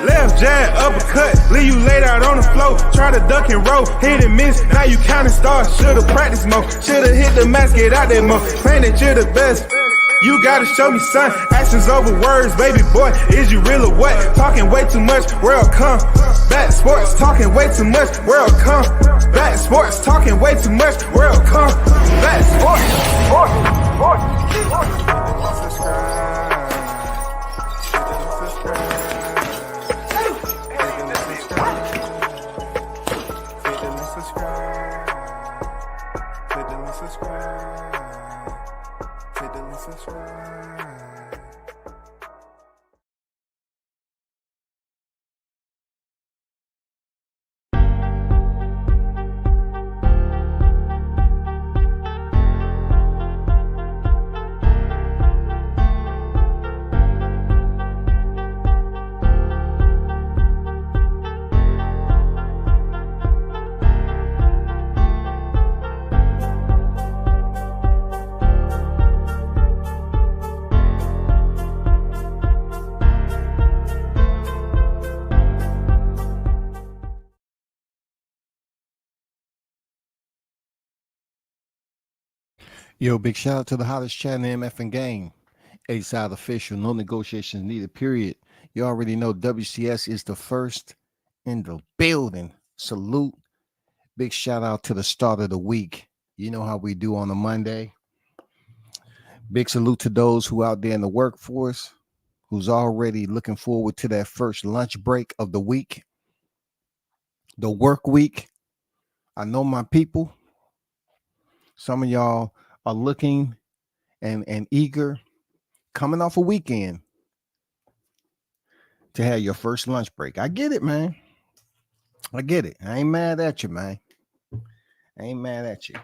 Left jab, uppercut, leave you laid out on the floor. Try to duck and roll, hit and miss, now you counting stars. Should've practiced more, should've hit the mask, get out there more. Claim that you're the best, you gotta show me son. Actions over words, baby boy, is you real or what? Talking way too much, world come. Back sports, talking way too much, world come. Back sports, talking way too much, world come. Back Yo, big shout out to the hottest chat in the MF game. A-Side official, no negotiations needed, period. You already know WCS is the first in the building. Salute. Big shout out to the start of the week. You know how we do on a Monday. Big salute to those who out there in the workforce, who's already looking forward to that first lunch break of the week. The work week. I know my people. Some of y'all are looking and eager, coming off a weekend, to have your first lunch break. I get it, man. I get it. I ain't mad at you, man. I ain't mad at you.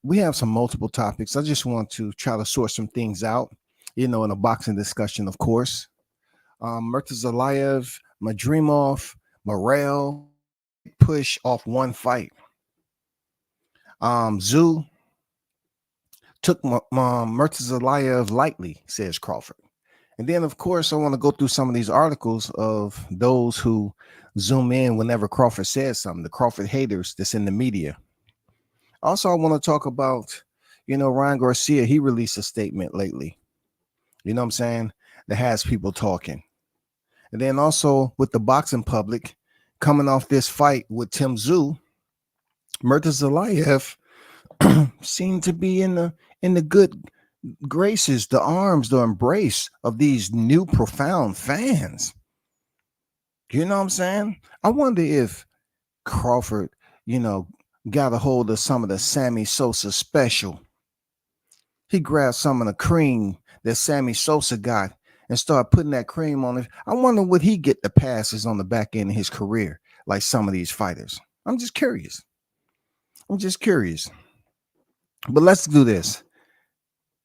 We have some multiple topics. I just want to try to sort some things out, in a boxing discussion, of course. Murtazaliev, Madrivmov, Morrell push off one fight. Tszyu took Murtazaliev lightly, says Crawford. And then, of course, I want to go through some of these articles of those who zoom in whenever Crawford says something, the Crawford haters that's in the media. Also, I want to talk about, Ryan Garcia. He released a statement lately, you know what I'm saying, that has people talking. And then also with the boxing public coming off this fight with Tszyu, Murtazaliev seemed to be in the good graces, the arms, the embrace of these new profound fans. You know what I'm saying? I wonder if Crawford, got a hold of some of the Sammy Sosa special. He grabbed some of the cream that Sammy Sosa got and started putting that cream on it. I wonder would he get the passes on the back end of his career like some of these fighters? I'm just curious. But let's do this.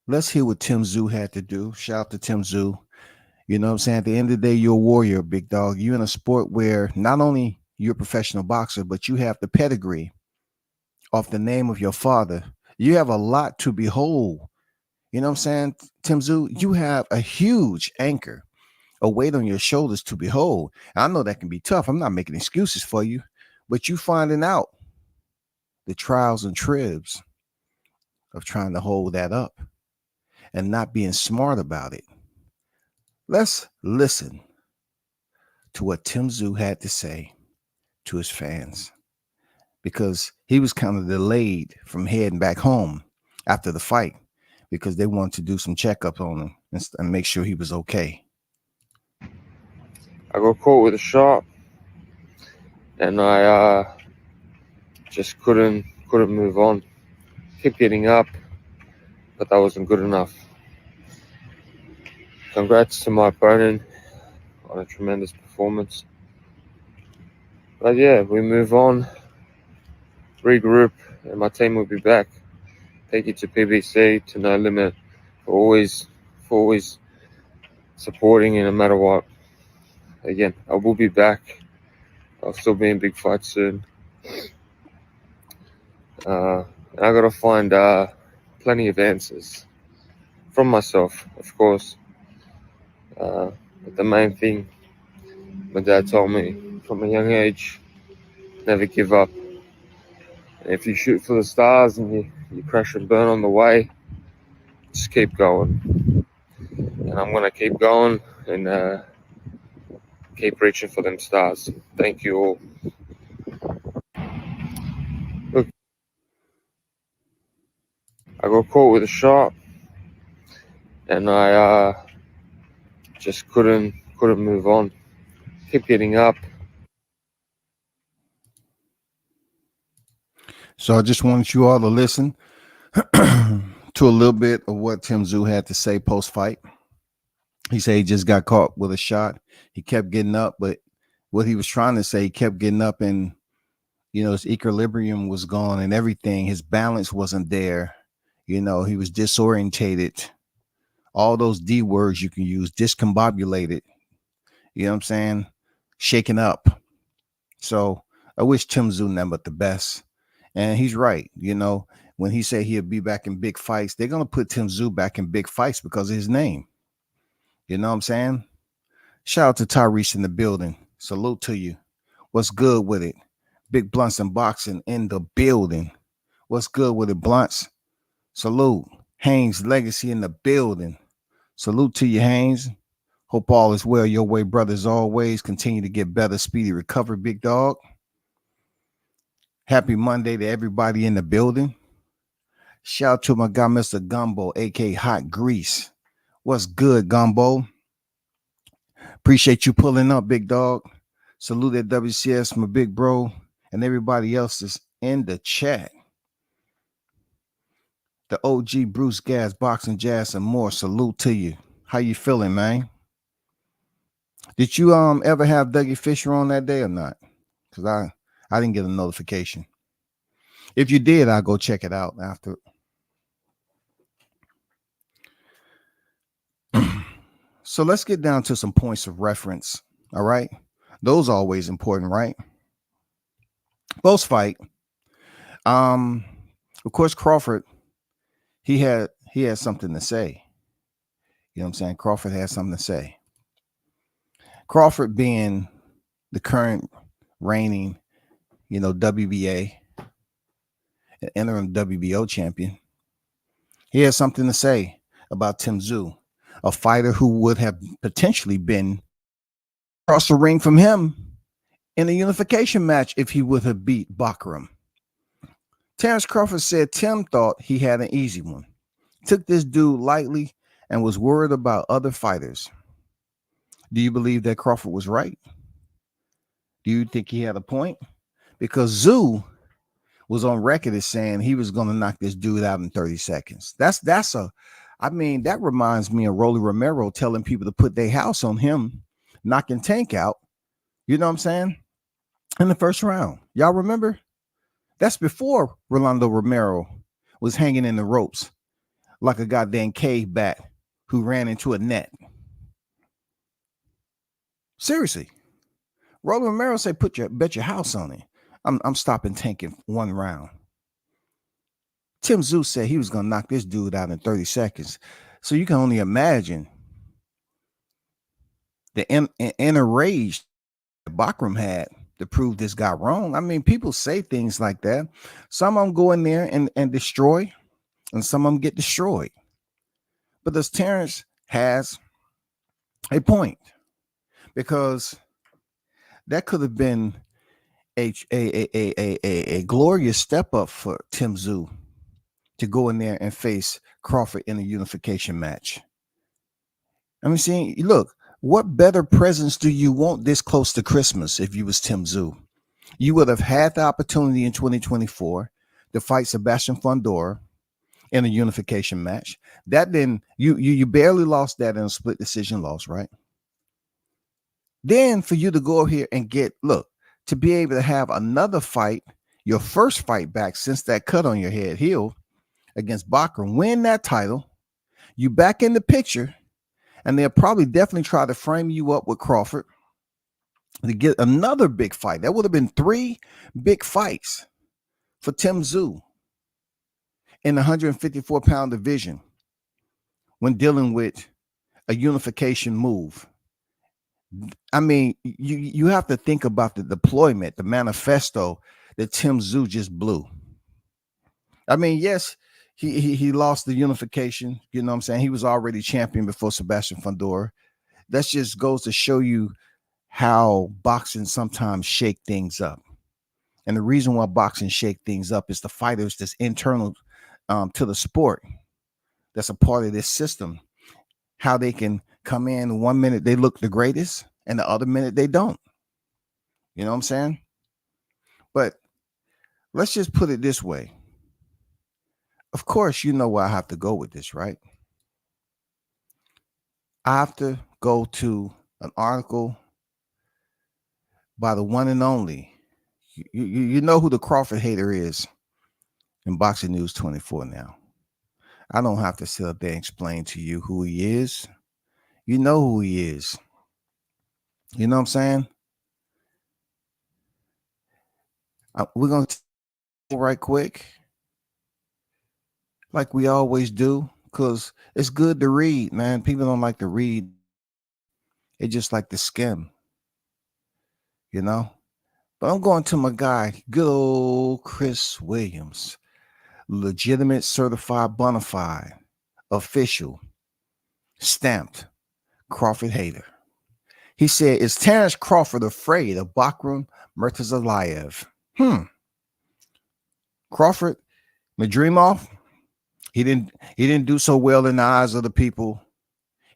Let's hear what Tszyu had to do. Shout out to Tszyu. You know what I'm saying? At the end of the day, you're a warrior, big dog. You're in a sport where not only you're a professional boxer, but you have the pedigree off the name of your father. You have a lot to behold. You know what I'm saying? Tszyu, you have a huge anchor, a weight on your shoulders to behold. And I know that can be tough. I'm not making excuses for you, but you finding out the trials and tribs of trying to hold that up and not being smart about it. Let's listen to what Tszyu had to say to his fans, because he was kind of delayed from heading back home after the fight because they wanted to do some checkups on him and make sure he was okay. I got caught with a shot and I just couldn't move on. Kept getting up, but that wasn't good enough. Congrats to my opponent on a tremendous performance. But yeah, we move on, regroup, and my team will be back. Thank you to PBC, to No Limit, for always supporting you no matter what. Again, I will be back. I'll still be in big fights soon. And I got to find plenty of answers from myself, of course. But the main thing my dad told me from a young age, never give up. And if you shoot for the stars and you crash and burn on the way, just keep going. And I'm going to keep going and keep reaching for them stars. Thank you all. Look, I got caught with a shot, and I just couldn't move on. Keep getting up. So I just wanted you all to listen to a little bit of what Tim Tszyu had to say post-fight. He said he just got caught with a shot. He kept getting up, but what he was trying to say, he kept getting up and, you know, his equilibrium was gone and everything. His balance wasn't there. You know, he was disorientated. All those D words you can use, discombobulated. You know what I'm saying? Shaken up. So I wish Tim Tszyu nothing but the best. And he's right. You know, when he said he'll be back in big fights, they're going to put Tim Tszyu back in big fights because of his name. You know what I'm saying? Shout out to Tyrese in the building. Salute to you. What's good with it? Big Blunts and Boxing in the building. What's good with it, Blunts? Salute. Haynes Legacy in the building. Salute to you, Haynes. Hope all is well your way, brothers, always. Continue to get better, speedy recovery, big dog. Happy Monday to everybody in the building. Shout out to my guy, Mr. Gumbo, a.k.a. Hot Grease. What's good, Gumbo? Appreciate you pulling up, big dog. Salute at WCS, my big bro, and everybody else is in the chat. The OG Bruce Gas, Boxing Jazz, and more. Salute to you. How you feeling, man? Did you ever have Dougie Fisher on that day or not? Because I didn't get a notification. If you did, I'll go check it out after. So let's get down to some points of reference. All right. Those are always important, right? Post fight. Of course, Crawford, he had something to say. You know what I'm saying? Crawford had something to say. Crawford being the current reigning, you know, WBA, interim WBO champion, he has something to say about Tim Tszyu, a fighter who would have potentially been across the ring from him in a unification match if he would have beat Baccaram. Terrence Crawford said Tim thought he had an easy one, took this dude lightly, and was worried about other fighters. Do you believe that Crawford was right? Do you think he had a point? Because Tszyu was on record as saying he was going to knock this dude out in 30 seconds. I mean, that reminds me of Rolly Romero telling people to put their house on him, knocking Tank out. You know what I'm saying? In the first round. Y'all remember? That's before Rolando Romero was hanging in the ropes like a goddamn cave bat who ran into a net. Seriously. Rolly Romero said, bet your house on it. I'm stopping Tank in one round. Tim Tszyu said he was going to knock this dude out in 30 seconds. So you can only imagine the inner rage that Baccaram had to prove this guy wrong. I mean, people say things like that. Some of them go in there and destroy, and some of them get destroyed. But this Terrence has a point, because that could have been a glorious step up for Tim Tszyu to go in there and face Crawford in a unification match. I mean, see, look, what better presents do you want this close to Christmas if you was Tim Tszyu? You would have had the opportunity in 2024 to fight Sebastian Fundora in a unification match. That then you barely lost that in a split decision loss, right? Then for you to go here and to be able to have another fight, your first fight back since that cut on your head healed against Baccaram, win that title, you back in the picture, and they'll probably definitely try to frame you up with Crawford to get another big fight. That would have been 3 big fights for Tszyu in the 154-pound division when dealing with a unification move. I mean, you have to think about the deployment, the manifesto that Tszyu just blew. I mean, yes, he lost the unification. You know what I'm saying? He was already champion before Sebastian Fundora. That just goes to show you how boxing sometimes shake things up. And the reason why boxing shake things up is the fighters that's internal to the sport, that's a part of this system, how they can come in 1 minute they look the greatest and the other minute they don't. You know what I'm saying? But let's just put it this way. Of course, you know where I have to go with this, right? I have to go to an article by the one and only. You know who the Crawford hater is in Boxing News 24 now. I don't have to sit up there and explain to you who he is. You know who he is. You know what I'm saying? We're going to right quick, like we always do, because it's good to read, man. People don't like to read. They just like to skim, you know? But I'm going to my guy, good old Chris Williams, legitimate, certified, bona fide, official, stamped Crawford hater. He said, is Terrence Crawford afraid of Bakram Murtazaliev? Crawford, Madrivmov, he didn't do so well in the eyes of the people.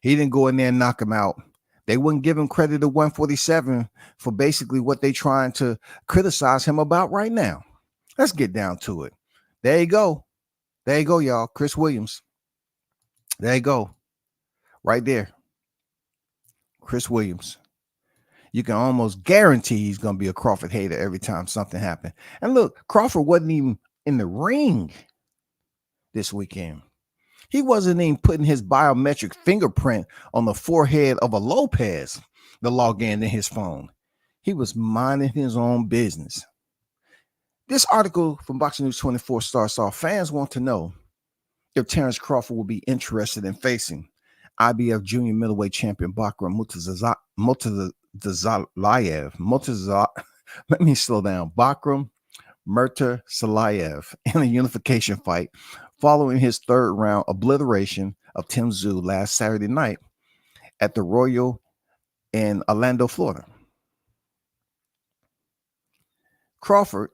He didn't go in there and knock him out. They wouldn't give him credit to 147 for basically what they trying to criticize him about right now. Let's get down to it. There you go. There you go, y'all. Chris Williams. There you go. Right there. Chris Williams. You can almost guarantee he's going to be a Crawford hater every time something happened. And look, Crawford wasn't even in the ring this weekend. He wasn't even putting his biometric fingerprint on the forehead of a Lopez to log in his phone. He was minding his own business. This article from Boxing News 24 starts off, fans want to know if Terrence Crawford will be interested in facing IBF junior middleweight champion Bakram Murtazaliev. Let me slow down. Bakram Murtazaliev in a unification fight following his 3rd round obliteration of Tszyu last Saturday night at the Royal in Orlando, Florida. Crawford,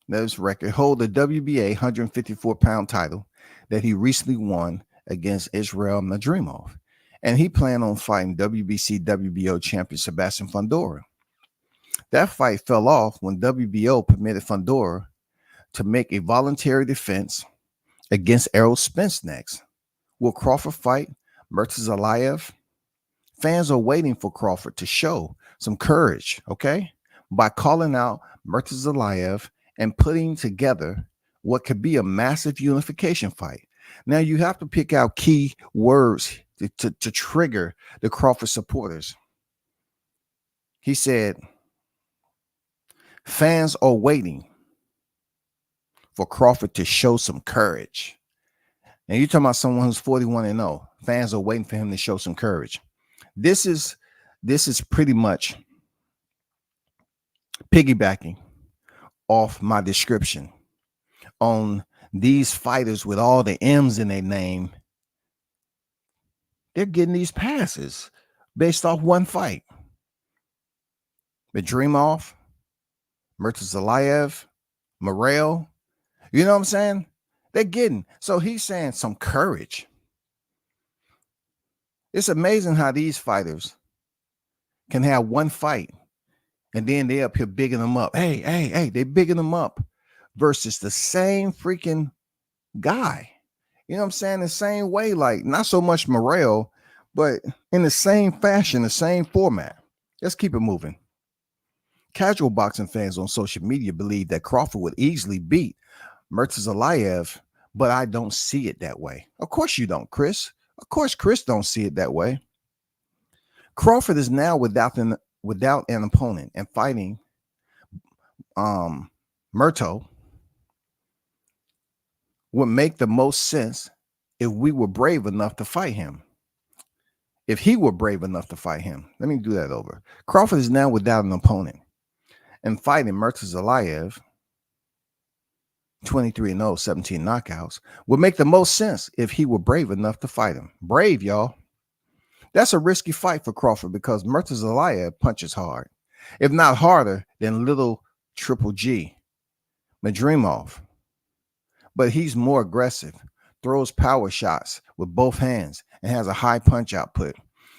there's record, hold the WBA 154-pound title that he recently won against Israel Madrivmov, and he planned on fighting WBC WBO champion Sebastian Fundora. That fight fell off when WBO permitted Fundora to make a voluntary defense against Errol Spence next. Will Crawford fight Murtazaliev? Fans are waiting for Crawford to show some courage, okay, by calling out Murtazaliev and putting together what could be a massive unification fight. Now, you have to pick out key words to trigger the Crawford supporters. He said, fans are waiting for Crawford to show some courage. And you're talking about someone who's 41-0. Fans are waiting for him to show some courage. This is pretty much piggybacking off my description on these fighters with all the M's in their name. They're getting these passes based off one fight. Madrivmov, Murtazaliev, Morrell. You know what I'm saying? They're getting. So he's saying some courage. It's amazing how these fighters can have one fight and then they up here bigging them up. Hey, they bigging them up versus the same freaking guy. You know what I'm saying? The same way, like not so much Morrell, but in the same fashion, the same format. Let's keep it moving. Casual boxing fans on social media believe that Crawford would easily beat Murtazaliev, but I don't see it that way. Of course you don't, Chris. Of course Chris don't see it that way. Crawford is now without without an opponent and fighting Murto would make the most sense if we were brave enough to fight him. If he were brave enough to fight him. Let me do that over. Crawford is now without an opponent and fighting Murtazaliev, 23-0, 17 knockouts, would make the most sense if he were brave enough to fight him. Brave, y'all. That's a risky fight for Crawford because Murtazaliev punches hard, if not harder than little Triple G, Madrivmov. But he's more aggressive, throws power shots with both hands, and has a high punch output.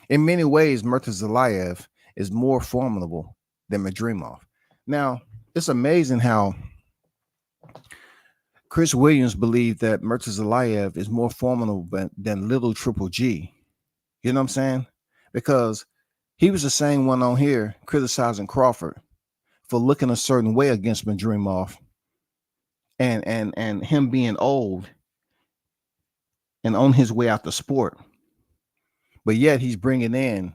In many ways, Murtazaliev is more formidable than Madrivmov. Now, it's amazing how Chris Williams believed that Murtazaliev is more formidable than little Triple G. You know what I'm saying? Because he was the same one on here criticizing Crawford for looking a certain way against Madrivmov and him being old and on his way out the sport. But yet he's bringing in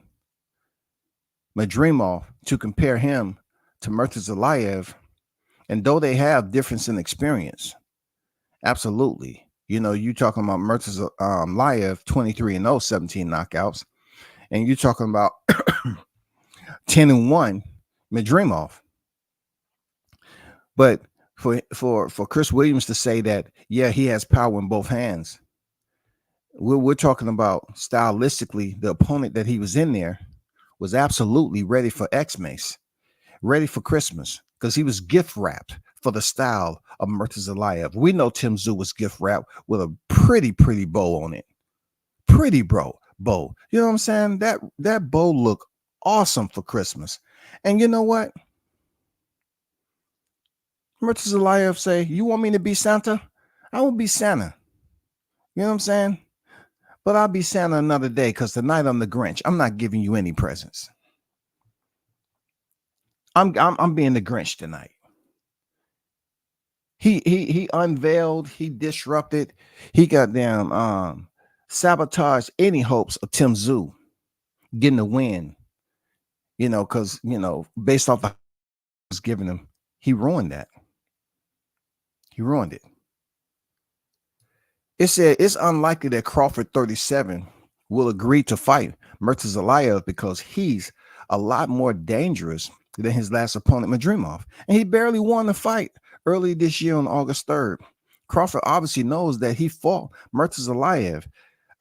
Madrivmov to compare him to Murtazaliev. And though they have difference in experience, absolutely. You know, you talking about Murtazaliev, 23-0, 17 knockouts. And you're talking about 10-1 Madrivmov. But for Chris Williams to say that, yeah, he has power in both hands, we're talking about stylistically, the opponent that he was in there was absolutely ready for X-Mace, ready for Christmas, because he was gift wrapped for the style of Murtazaliev. We know Tszyu was gift wrapped with a pretty bow on it. Pretty bow. You know what I'm saying? That bow looked awesome for Christmas. And you know what? Murtazaliev say, you want me to be Santa? I will be Santa. You know what I'm saying? But I'll be Santa another day because tonight I'm the Grinch. I'm not giving you any presents. I'm being the Grinch tonight. He unveiled, he disrupted, he goddamn sabotaged any hopes of Tszyu getting a win. You know, because based off the was giving him, he ruined that. He ruined it. It said it's unlikely that Crawford 37 will agree to fight Murtazaliev because he's a lot more dangerous than his last opponent, Madrivmov. And he barely won the fight early this year on August 3rd. Crawford obviously knows that he fought Murtazaliev.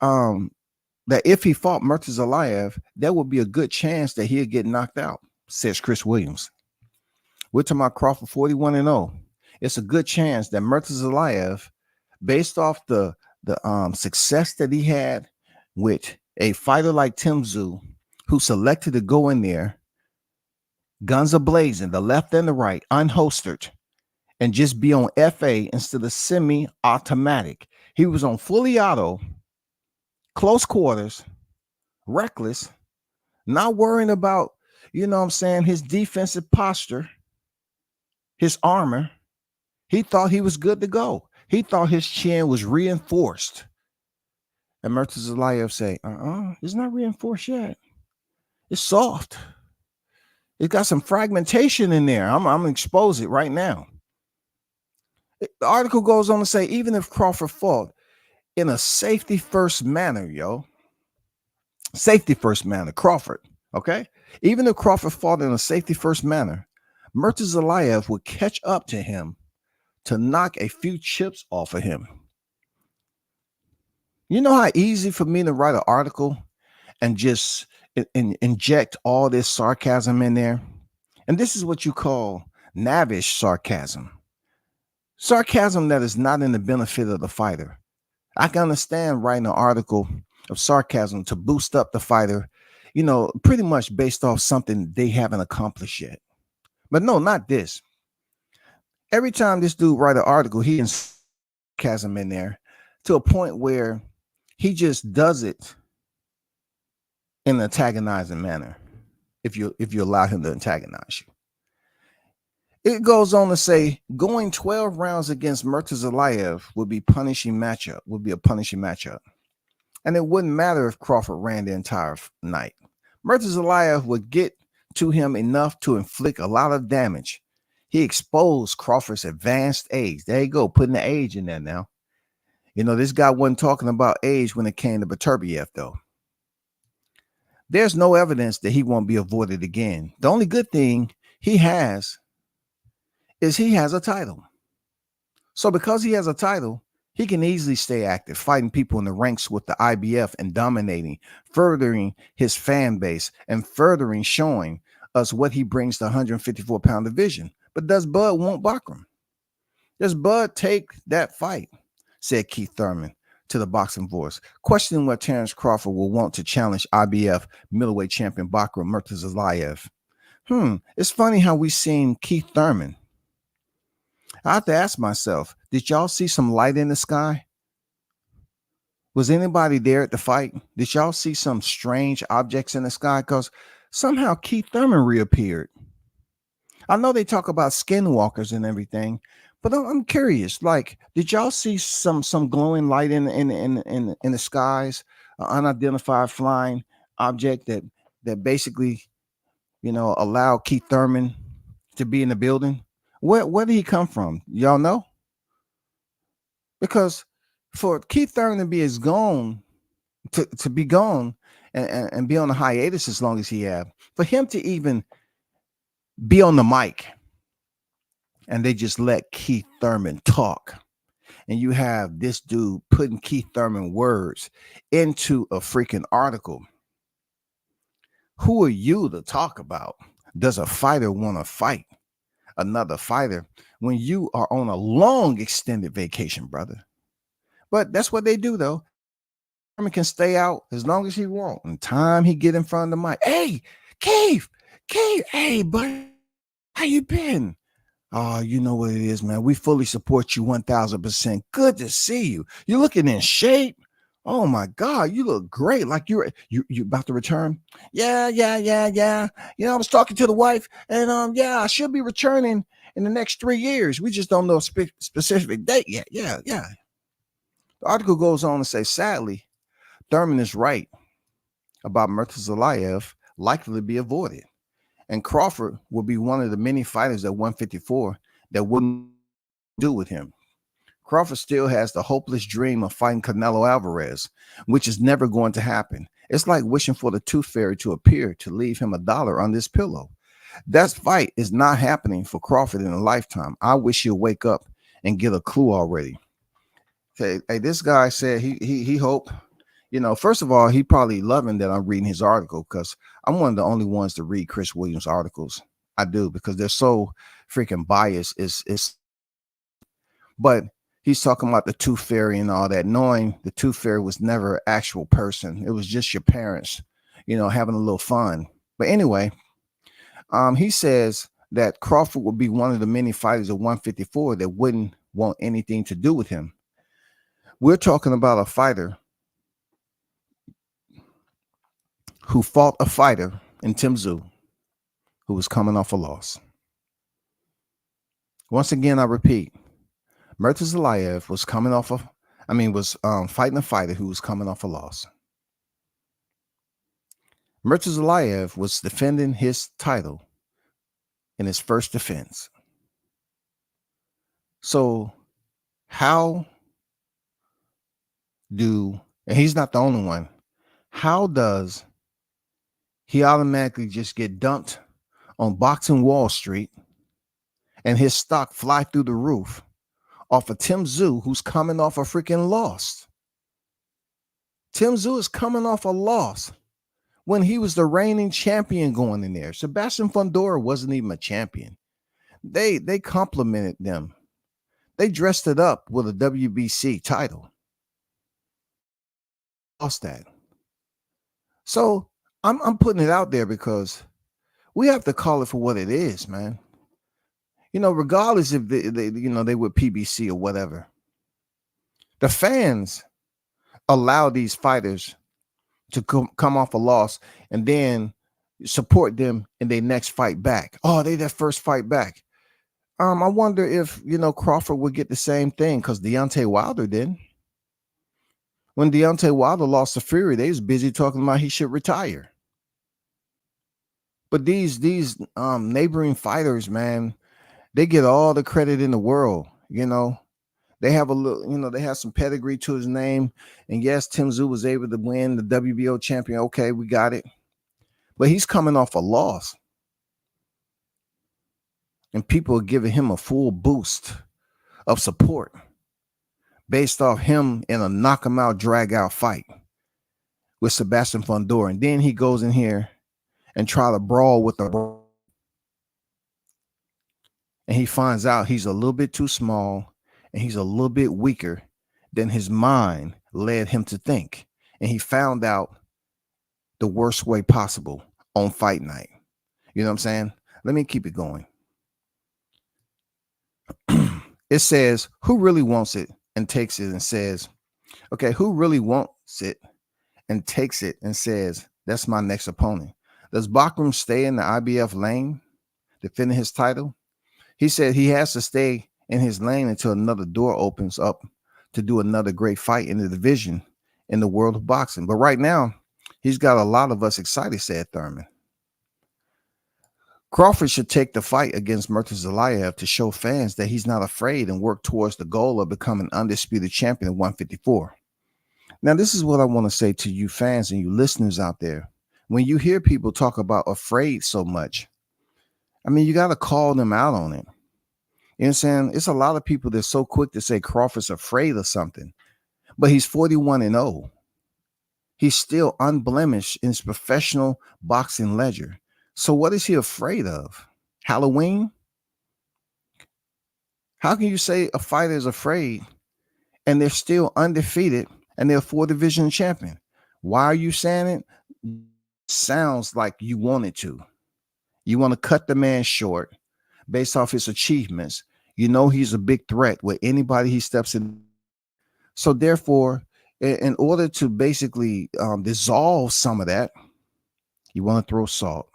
That if he fought Murtazaliev, there would be a good chance that he'll get knocked out, says Chris Williams. We're talking about Crawford 41-0. It's a good chance that Murtazaliev, based off the success that he had with a fighter like Tszyu, who selected to go in there, guns a-blazing, the left and the right, unholstered, and just be on FA instead of semi-automatic. He was on fully auto, close quarters, reckless, not worrying about, his defensive posture, his armor. He thought he was good to go. He thought his chin was reinforced. And Murtazaliev say, it's not reinforced yet. It's soft. It got some fragmentation in there. I'm going to expose it right now. The article goes on to say, even if Crawford fought in a safety first manner, safety first manner, Crawford, okay? Even if Crawford fought in a safety first manner, Murtazaliev would catch up to him to knock a few chips off of him. You know how easy for me to write an article and just inject all this sarcasm in there? And this is what you call navish sarcasm. Sarcasm that is not in the benefit of the fighter. I can understand writing an article of sarcasm to boost up the fighter, pretty much based off something they haven't accomplished yet. But no, not this. Every time this dude write an article, he has sarcasm in there to a point where he just does it in an antagonizing manner. If you allow him to antagonize you. It goes on to say going 12 rounds against Murtazaliev would be a punishing matchup. And it wouldn't matter if Crawford ran the entire night. Murtazaliev would get to him enough to inflict a lot of damage. He exposed Crawford's advanced age. There you go, putting the age in there now. This guy wasn't talking about age when it came to Murtazaliev, though. There's no evidence that he won't be avoided again. The only good thing he has is he has a title. So because he has a title, he can easily stay active, fighting people in the ranks with the IBF and dominating, furthering his fan base and furthering showing us what he brings to 154-pound division. But does Bud want Bachram? Does Bud take that fight? Said Keith Thurman to the Boxing Voice, questioning what Terrence Crawford will want to challenge IBF middleweight champion Bachram Murtazaliev. It's funny how we seen Keith Thurman. I have to ask myself, did y'all see some light in the sky? Was anybody there at the fight? Did y'all see some strange objects in the sky? Because somehow Keith Thurman reappeared. I know they talk about skinwalkers and everything, but I'm curious. Like, did y'all see some glowing light in the skies? An unidentified flying object that basically, allowed Keith Thurman to be in the building? Where did he come from? Y'all know? Because for Keith Thurman to be to be gone and be on a hiatus as long as he have, for him to even be on the mic and they just let Keith Thurman talk, and you have this dude putting Keith Thurman words into a freaking article. Who are you to talk about? Does a fighter want to fight another fighter when you are on a long extended vacation, brother? But that's what they do, though. Thurman can stay out as long as he wants. And time he get in front of the mic, hey, Keith, hey, buddy, how you been? Oh, you know what it is, man. We fully support you 1,000%. Good to see you. You're looking in shape. Oh my God, you look great. Like you about to return? Yeah. I was talking to the wife, and I should be returning in the next 3 years. We just don't know a specific date yet. Yeah. The article goes on to say, sadly, Thurman is right about Murtazaliev likely to be avoided, and Crawford will be one of the many fighters at 154 that wouldn't do with him. Crawford still has the hopeless dream of fighting Canelo Alvarez, which is never going to happen. It's like wishing for the tooth fairy to appear to leave him $1 on this pillow. That fight is not happening for Crawford in a lifetime. I wish he'll wake up and get a clue already. Hey, this guy said he hoped, first of all, he probably loving that I'm reading his article, because I'm one of the only ones to read Chris Williams' articles. I do, because they're so freaking biased. But he's talking about the tooth fairy and all that, knowing the tooth fairy was never an actual person. It was just your parents, having a little fun. But anyway, he says that Crawford will be one of the many fighters at 154 that wouldn't want anything to do with him. We're talking about a fighter who fought a fighter in Tszyu who was coming off a loss. Once again, I repeat, Murtazaliev was fighting a fighter who was coming off a loss. Murtazaliev was defending his title in his first defense. So and he's not the only one, how does he automatically just get dumped on Boxing Wall Street and his stock fly through the roof off of Tszyu, who's coming off a freaking loss? Tszyu is coming off a loss when he was the reigning champion going in there. Sebastian Fundora wasn't even a champion. They complimented them. They dressed it up with a WBC title. Lost that. So I'm putting it out there because we have to call it for what it is, man. Regardless if they were PBC or whatever, the fans allow these fighters to come off a loss and then support them in their next fight back. Oh, they their first fight back. I wonder if Crawford would get the same thing, because Deontay Wilder didn't. When Deontay Wilder lost to Fury, they was busy talking about he should retire. But these neighboring fighters, man, they get all the credit in the world. They have a little, they have some pedigree to his name. And yes, Tim Tszyu was able to win the WBO champion. Okay, we got it. But he's coming off a loss. And people are giving him a full boost of support based off him in a knock him out, drag out fight with Sebastian Fundora. And then he goes in here and try to brawl with the, and he finds out he's a little bit too small and he's a little bit weaker than his mind led him to think. And he found out the worst way possible on fight night. You know what I'm saying? Let me keep it going. It says, who really wants it and takes it and says, okay, who really wants it and takes it and says, that's my next opponent? Does Bakram stay in the IBF lane defending his title? He said he has to stay in his lane until another door opens up to do another great fight in the division in the world of boxing. But right now, he's got a lot of us excited, said Thurman. Crawford should take the fight against Murtazaliev to show fans that he's not afraid and work towards the goal of becoming undisputed champion at 154. Now, this is what I want to say to you fans and you listeners out there. When you hear people talk about afraid so much, I mean, you got to call them out on it. You know what I'm saying? It's a lot of people that's so quick to say Crawford's afraid of something, but he's 41-0. He's still unblemished in his professional boxing ledger. So what is he afraid of? Halloween? How can you say a fighter is afraid and they're still undefeated and they're 4-division champion? Why are you saying it? Sounds like you wanted to. You want to cut the man short based off his achievements. You know he's a big threat with anybody he steps in. So therefore, in order to basically dissolve some of that, you want to throw salt.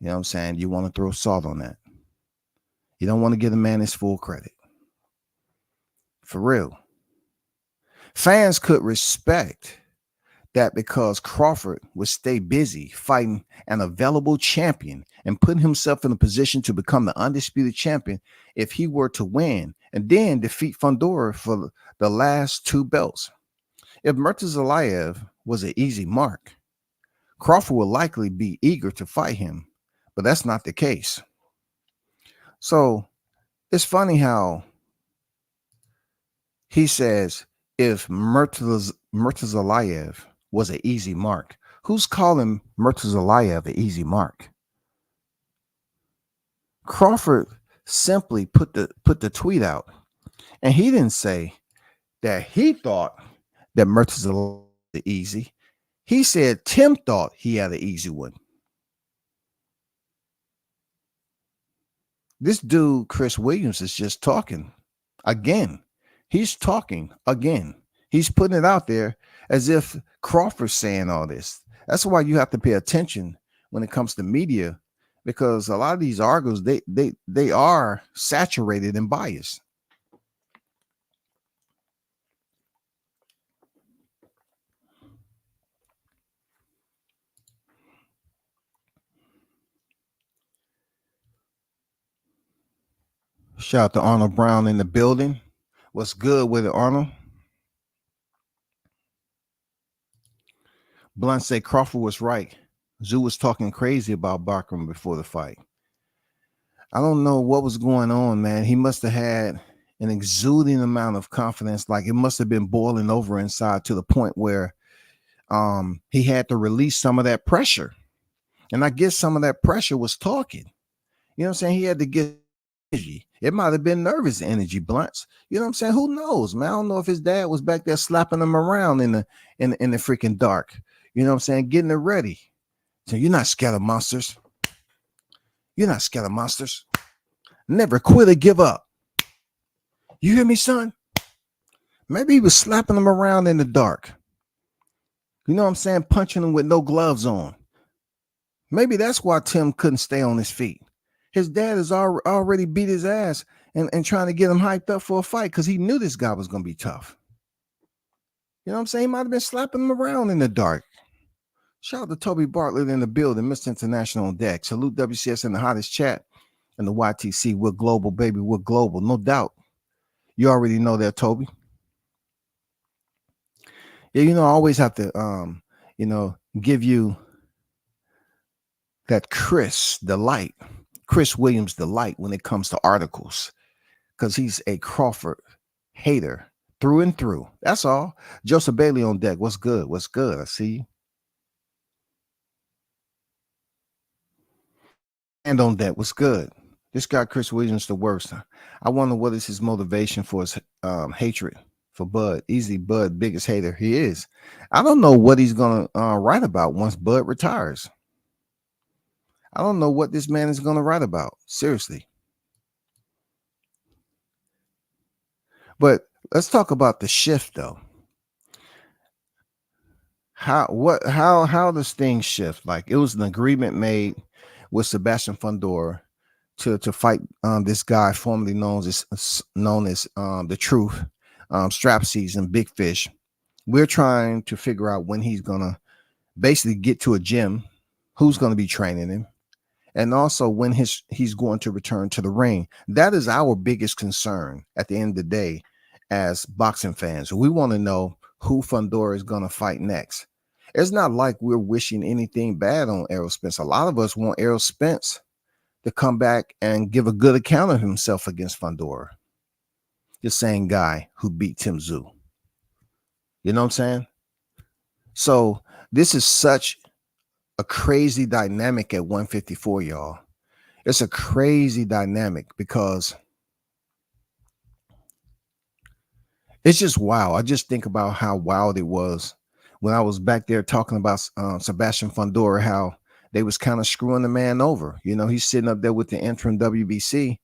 You know what I'm saying? You want to throw salt on that. You don't want to give the man his full credit. For real. Fans could respect that because Crawford would stay busy fighting an available champion and put himself in a position to become the undisputed champion if he were to win and then defeat Fundora for the last 2 belts. If Murtazaliev was an easy mark, Crawford would likely be eager to fight him, but that's not the case. So it's funny how he says if Murtazaliev was an easy mark. Who's calling Murtazaliev an easy mark? Crawford simply put the tweet out, and he didn't say that he thought that Murtazaliev was easy. He said Tim thought he had an easy one. This dude, Chris Williams, is just talking again. He's talking again. He's putting it out there as if Crawford's saying all this. That's why you have to pay attention when it comes to media, because a lot of these articles, they are saturated and biased. Shout out to Arnold Brown in the building. What's good with it, Arnold? Blunt said Crawford was right. Tszyu was talking crazy about Bakram before the fight. I don't know what was going on, man. He must have had an exuding amount of confidence. Like it must have been boiling over inside to the point where he had to release some of that pressure. And I guess some of that pressure was talking. You know what I'm saying? He had to get energy. It might have been nervous energy, Blunts. You know what I'm saying? Who knows, man? I don't know if his dad was back there slapping him around in the freaking dark. You know what I'm saying? Getting it ready. So you're not scared of monsters. You're not scared of monsters. Never quit or give up. You hear me, son? Maybe he was slapping him around in the dark. You know what I'm saying? Punching him with no gloves on. Maybe that's why Tim couldn't stay on his feet. His dad has already beat his ass and trying to get him hyped up for a fight because he knew this guy was going to be tough. You know what I'm saying? He might have been slapping him around in the dark. Shout out to Toby Bartlett in the building, Mr. International on deck. Salute WCS in the hottest chat and the YTC. We're global, baby. We're global, no doubt. You already know that, Toby. Yeah, I always have to, give you that Chris Williams delight when it comes to articles, because he's a Crawford hater through and through. That's all. Joseph Bailey on deck. What's good? What's good? I see you. And on deck. What's good? This guy, Chris Williams, the worst. I wonder what is his motivation for his hatred for Bud. Easy Bud, biggest hater. He is. I don't know what he's going to write about once Bud retires. I don't know what this man is going to write about. Seriously. But let's talk about the shift, though. How does things shift? Like, it was an agreement made with Sebastian Fundora to fight this guy formerly known as the Truth, Strap Season, Big Fish. We're trying to figure out when he's gonna basically get to a gym, who's gonna be training him, and also when he's going to return to the ring. That is our biggest concern at the end of the day as boxing fans. We want to know who Fundora is going to fight next. It's not like we're wishing anything bad on Errol Spence. A lot of us want Errol Spence to come back and give a good account of himself against Fundora, the same guy who beat Tszyu. You know what I'm saying? So this is such a crazy dynamic at 154, y'all. It's a crazy dynamic because it's just wild. I just think about how wild it was when I was back there talking about Sebastian Fundora, how they was kind of screwing the man over. He's sitting up there with the interim WBC,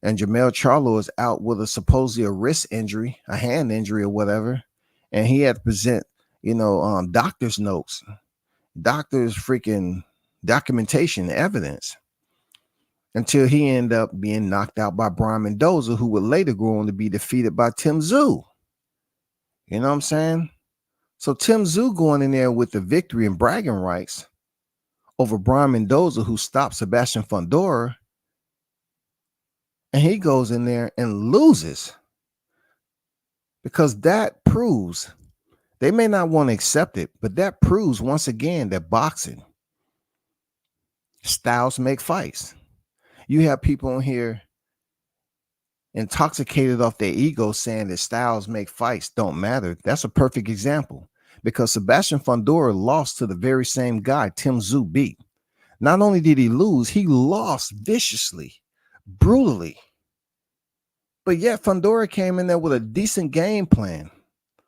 and Jermell Charlo is out with supposedly a wrist injury, a hand injury or whatever, and he had to present, doctor's notes, doctor's freaking documentation, evidence, until he ended up being knocked out by Brian Mendoza, who would later go on to be defeated by Tszyu. You know what I'm saying? So Tszyu going in there with the victory and bragging rights over Brian Mendoza, who stopped Sebastian Fundora, and he goes in there and loses, because that proves, they may not want to accept it, but that proves once again that boxing styles make fights. You have people on here intoxicated off their ego saying that styles make fights don't matter. That's a perfect example, because Sebastian Fundora lost to the very same guy Tszyu beat. Not only did he lose, he lost viciously, brutally. But yet Fundora came in there with a decent game plan.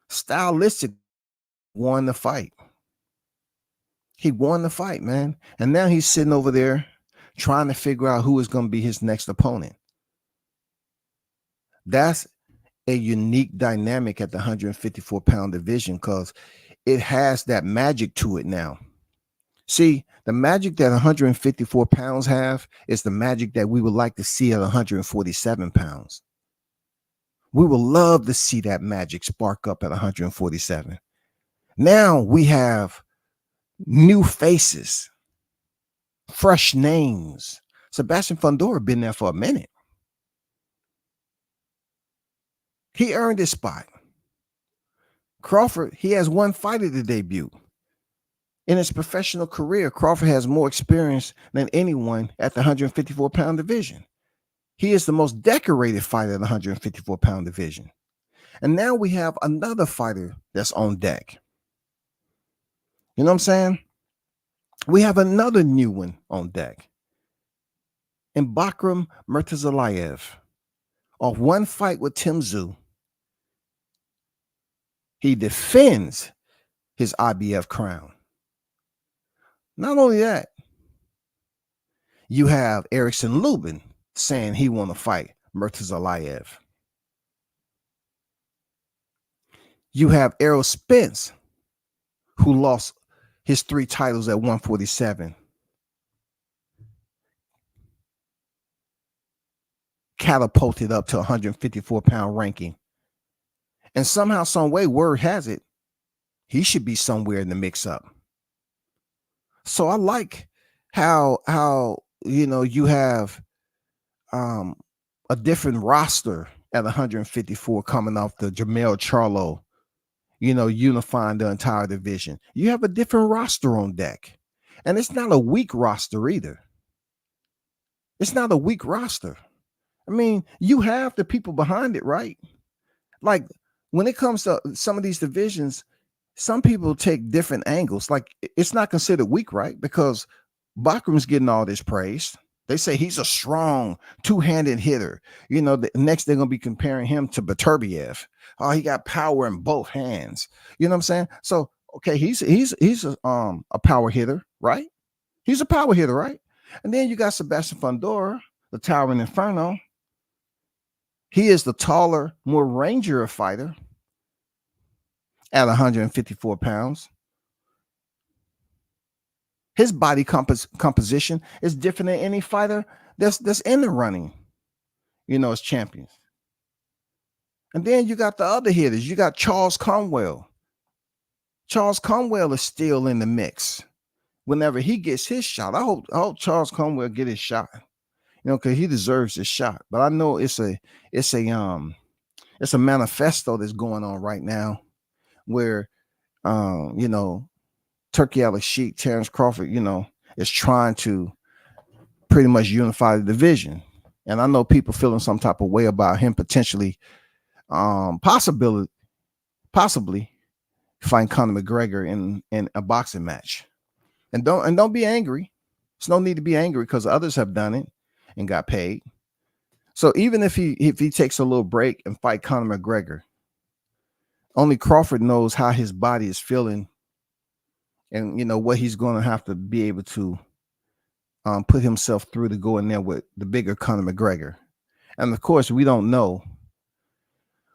Stylistic, won the fight. He won the fight, man. And now he's sitting over there trying to figure out who is going to be his next opponent. That's a unique dynamic at the 154-pound division, because it has that magic to it now. See, the magic that 154 pounds have is the magic that we would like to see at 147 pounds. We would love to see that magic spark up at 147. Now we have new faces, fresh names. Sebastian Fundora been there for a minute. He earned his spot. Crawford, he has one fight at the debut. In his professional career, Crawford has more experience than anyone at the 154-pound division. He is the most decorated fighter in the 154-pound division. And now we have another fighter that's on deck. You know what I'm saying? We have another new one on deck. And Bakram Murtazaliev, off one fight with Tszyu, he defends his IBF crown. Not only that, you have Erickson Lubin saying he want to fight Murtazaliev. You have Errol Spence, who lost his 3 titles at 147. Catapulted up to 154-pound ranking. And somehow, some way, word has it, he should be somewhere in the mix-up. So I like how you have a different roster at 154 coming off the Jamel Charlo, unifying the entire division. You have a different roster on deck. And it's not a weak roster either. It's not a weak roster. I mean, you have the people behind it, right? Like when it comes to some of these divisions, some people take different angles. Like it's not considered weak, right? Because Bakram's getting all this praise. They say he's a strong two-handed hitter. The next they're gonna be comparing him to Murtazaliev. Oh, he got power in both hands. You know what I'm saying? So okay, he's a power hitter, right? He's a power hitter, right? And then you got Sebastian Fundora, the Towering Inferno. He is the taller, more rangier fighter at 154 pounds. His body composition is different than any fighter that's in the running, as champions. And then you got the other hitters. You got Charles Conwell. Charles Conwell is still in the mix. Whenever he gets his shot, I hope Charles Conwell get his shot. Because he deserves his shot. But I know it's a manifesto that's going on right now where Turkey Al-Sheikh, Terrence Crawford, is trying to pretty much unify the division. And I know people feeling some type of way about him potentially possibly fighting Conor McGregor in a boxing match. And don't be angry. There's no need to be angry because others have done it and got paid. So even if he takes a little break and fight Conor McGregor, only Crawford knows how his body is feeling and what he's going to have to be able to put himself through to go in there with the bigger Conor McGregor. And of course, we don't know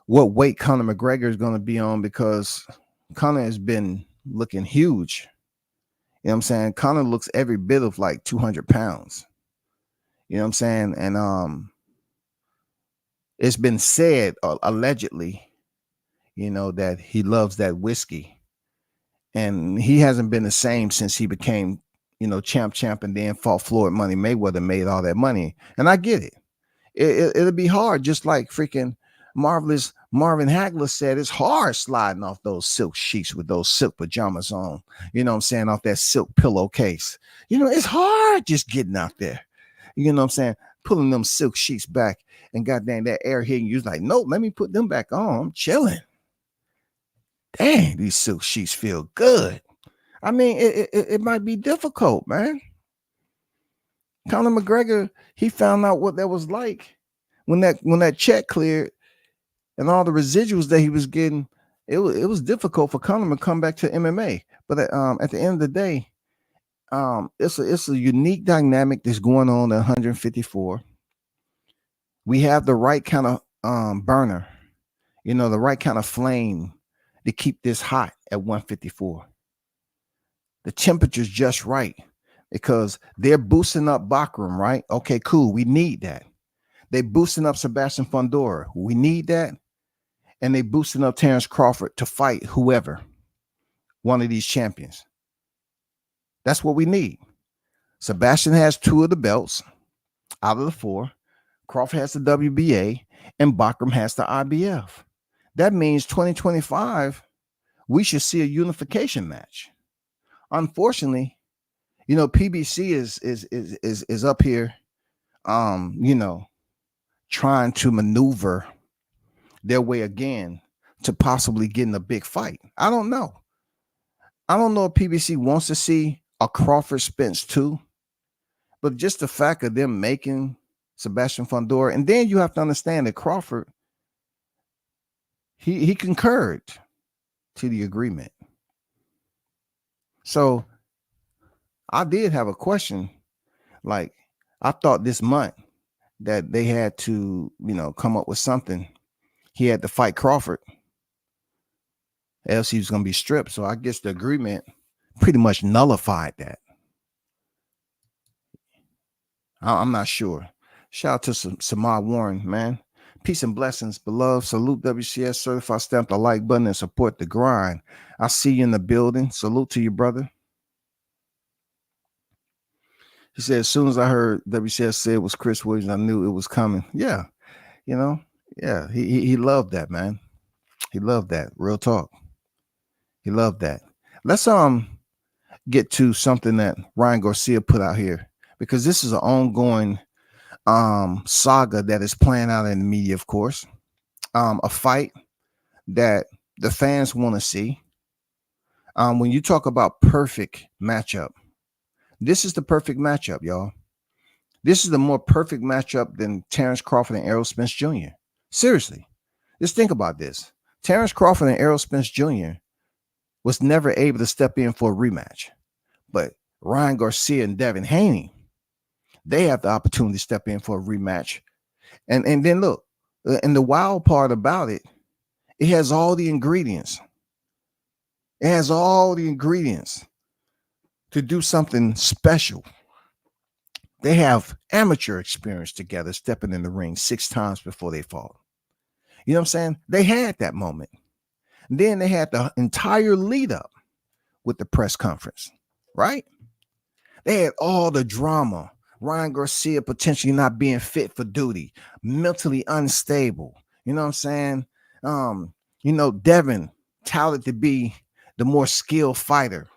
what weight Conor McGregor is going to be on because Conor has been looking huge. You know what I'm saying? Conor looks every bit of like 200 pounds. You know what I'm saying? And it's been said allegedly, that he loves that whiskey. And he hasn't been the same since he became, champ, and then fought Floyd Money Mayweather, made all that money. And I get it. It'll be hard, just like freaking marvelous Marvin Hagler said, it's hard sliding off those silk sheets with those silk pajamas on, off that silk pillowcase. It's hard just getting out there, pulling them silk sheets back and goddamn that air hitting you. Like, nope, let me put them back on. I'm chilling. Dang, these silk sheets feel good. I mean, it might be difficult, man. Conor McGregor, he found out what that was like when that check cleared and all the residuals that he was getting. It was difficult for Conor to come back to MMA. But at the end of the day, it's a unique dynamic that's going on at 154. We have the right kind of burner, the right kind of flame to keep this hot at 154. The temperature's just right because they're boosting up Bakram, right? Okay, cool. We need that. They boosting up Sebastian Fundora. We need that. And they boosting up Terrence Crawford to fight whoever, one of these champions. That's what we need. Sebastian has 2 of the belts out of the 4. Crawford has the WBA and Bakram has the IBF. That means 2025, we should see a unification match. Unfortunately, PBC is up here, trying to maneuver their way again to possibly getting a big fight. I don't know if PBC wants to see a Crawford Spence too, but just the fact of them making Sebastian Fundora, and then you have to understand that Crawford, he concurred to the agreement. So I did have a question. Like, I thought this month that they had to, come up with something. He had to fight Crawford, else he was going to be stripped. So I guess the agreement pretty much nullified that. I'm not sure. Shout out to Samar Warren, man. Peace and blessings, beloved. Salute WCS, certified, stamp the like button and support the grind. I see you in the building. Salute to you, brother. He said, as soon as I heard WCS say it was Chris Williams, I knew it was coming. Yeah, you know, yeah, he loved that, man. He loved that. Real talk. He loved that. Let's get to something that Ryan Garcia put out here, because this is an ongoing saga that is playing out in the media, of course. A fight that the fans want to see. When you talk about perfect matchup, this is the perfect matchup, y'all. This is the more perfect matchup than Terrence Crawford and Errol Spence Jr. Seriously, just think about this. Terrence Crawford and Errol Spence Jr. was never able to step in for a rematch, but Ryan Garcia and Devin Haney, they have the opportunity to step in for a rematch. And then look, and the wild part about it, it has all the ingredients. It has all the ingredients to do something special. They have amateur experience together, stepping in the ring 6 times before they fought. You know what I'm saying? They had that moment. And then they had the entire lead up with the press conference, right? They had all the drama. Ryan Garcia potentially not being fit for duty, mentally unstable. You know what I'm saying? Devin touted to be the more skilled fighter,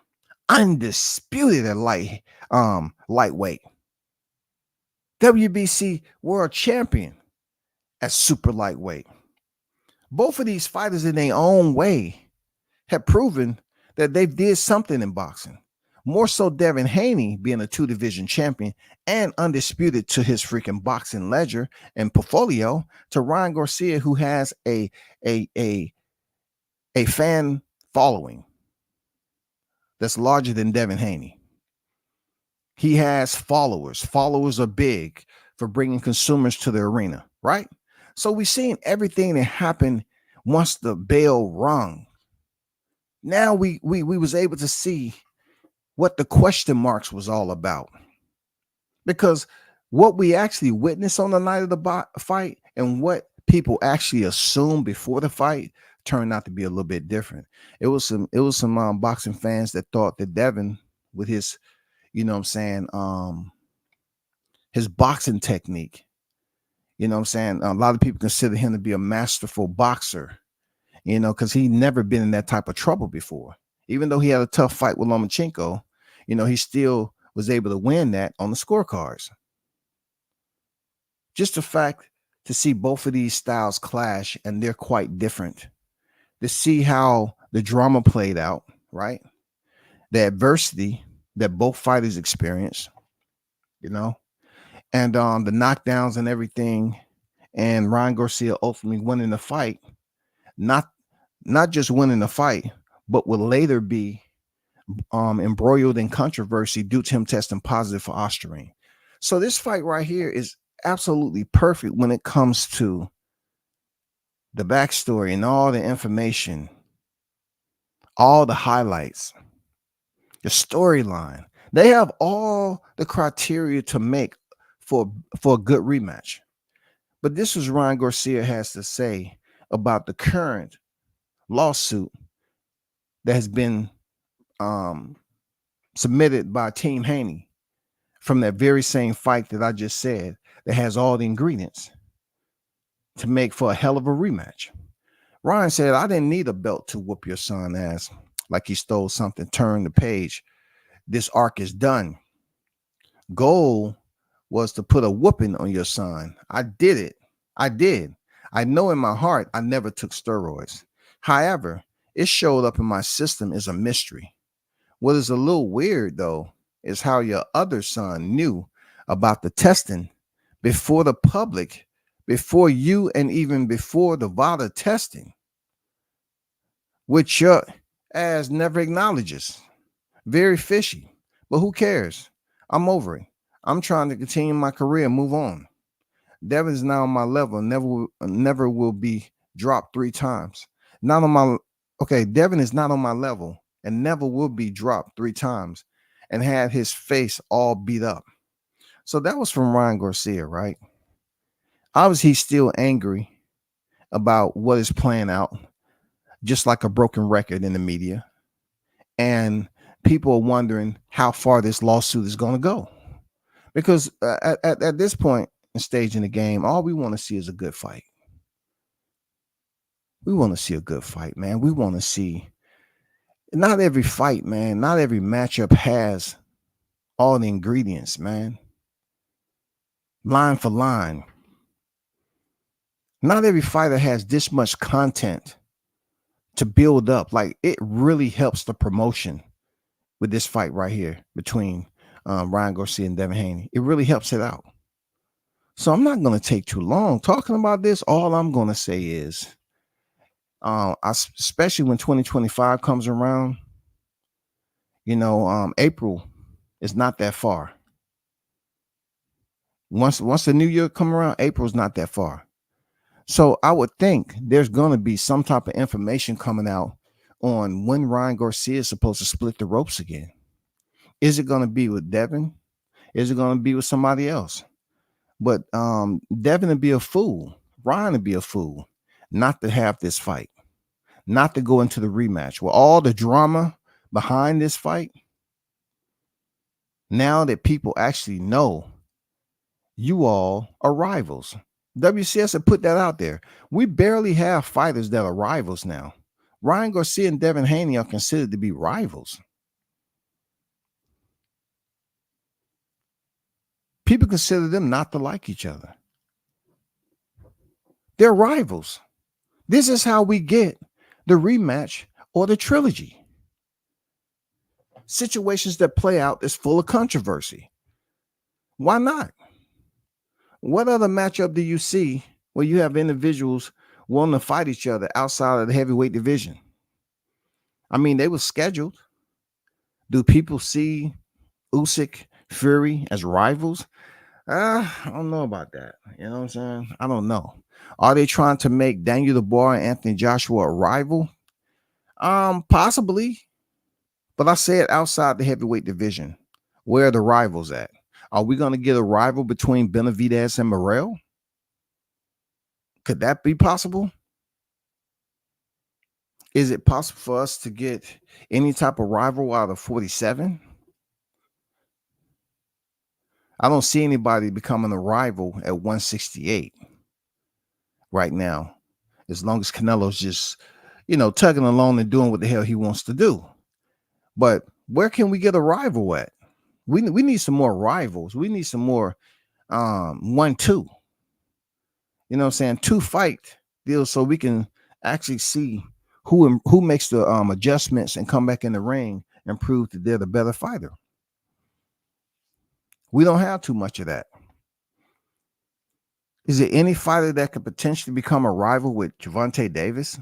undisputed at lightweight. WBC world champion at super lightweight. Both of these fighters in their own way have proven that they did something in boxing. More so Devin Haney being a 2-division champion and undisputed to his freaking boxing ledger and portfolio, to Ryan Garcia, who has a fan following that's larger than Devin Haney. He has followers. Followers are big for bringing consumers to the arena, right? So we've seen everything that happened once the bell rung. Now we was able to see what the question marks was all about, because what we actually witnessed on the night of the fight and what people actually assumed before the fight turned out to be a little bit different. It was some boxing fans that thought that Devin, with his, you know what I'm saying, his boxing technique, you know what I'm saying, a lot of people consider him to be a masterful boxer, you know, because he never been in that type of trouble before. Even though he had a tough fight with Lomachenko, you know, he still was able to win that on the scorecards. Just the fact to see both of these styles clash, and they're quite different, to see how the drama played out, right? The adversity that both fighters experienced, you know, and the knockdowns and everything, and Ryan Garcia ultimately winning the fight, not just winning the fight, but will later be embroiled in controversy due to him testing positive for ostarine. So this fight right here is absolutely perfect when it comes to the backstory and all the information, all the highlights, the storyline. They have all the criteria to make for a good rematch. But this is Ryan Garcia has to say about the current lawsuit that has been submitted by Team Haney from that very same fight that I just said, that has all the ingredients to make for a hell of a rematch. Ryan said, I didn't need a belt to whoop your son ass like he stole something. Turn the page. This arc is done. Goal was to put a whooping on your son. I did it. I did. I know in my heart I never took steroids. However, it showed up in my system as a mystery. What is a little weird, though, is how your other son knew about the testing before the public, before you, and even before the VADA testing, which your ass never acknowledges. Very fishy, but who cares? I'm over it. I'm trying to continue my career and move on. Devin is now on my level, never will be dropped 3 times. Devin is not on my level and never will be dropped 3 times and had his face all beat up. So that was from Ryan Garcia, right? Obviously, he's still angry about what is playing out, just like a broken record in the media. And people are wondering how far this lawsuit is going to go. Because at this point and stage in the game, all we want to see is a good fight. We want to see a good fight, man. We want to see. Not every fight, man. Not every matchup has all the ingredients, man. Line for line. Not every fighter has this much content to build up. Like, it really helps the promotion with this fight right here between Ryan Garcia and Devin Haney. It really helps it out. So I'm not going to take too long talking about this. All I'm going to say is, especially when 2025 comes around, April is not that far. Once the new year come around, April's not that far. So I would think there's going to be some type of information coming out on when Ryan Garcia is supposed to split the ropes again. Is it going to be with Devin? Is it going to be with somebody else? But Devin would be a fool. Ryan would be a fool not to have this fight, not to go into the rematch with all the drama behind this fight. Now that people actually know you all are rivals. WCS had put that out there. We barely have fighters that are rivals now. Ryan Garcia and Devin Haney are considered to be rivals. People consider them not to like each other. They're rivals. This is how we get the rematch or the trilogy. Situations that play out is full of controversy. Why not? What other matchup do you see where you have individuals wanting to fight each other outside of the heavyweight division? I mean, they were scheduled. Do people see Usyk, Fury as rivals? I don't know about that. You know what I'm saying? I don't know. Are they trying to make Daniel Dubois and Anthony Joshua a rival? Possibly. But I said outside the heavyweight division. Where are the rivals at? Are we going to get a rival between Benavidez and Morrell? Could that be possible? Is it possible for us to get any type of rival out of 47? I don't see anybody becoming a rival at 168 right now, as long as Canelo's just, tugging along and doing what the hell he wants to do. But where can we get a rival at? We need some more rivals. We need some more 1-2. You know what I'm saying? 2 fight deals so we can actually see who makes the adjustments and come back in the ring and prove that they're the better fighter. We don't have too much of that. Is there any fighter that could potentially become a rival with Gervonta Davis?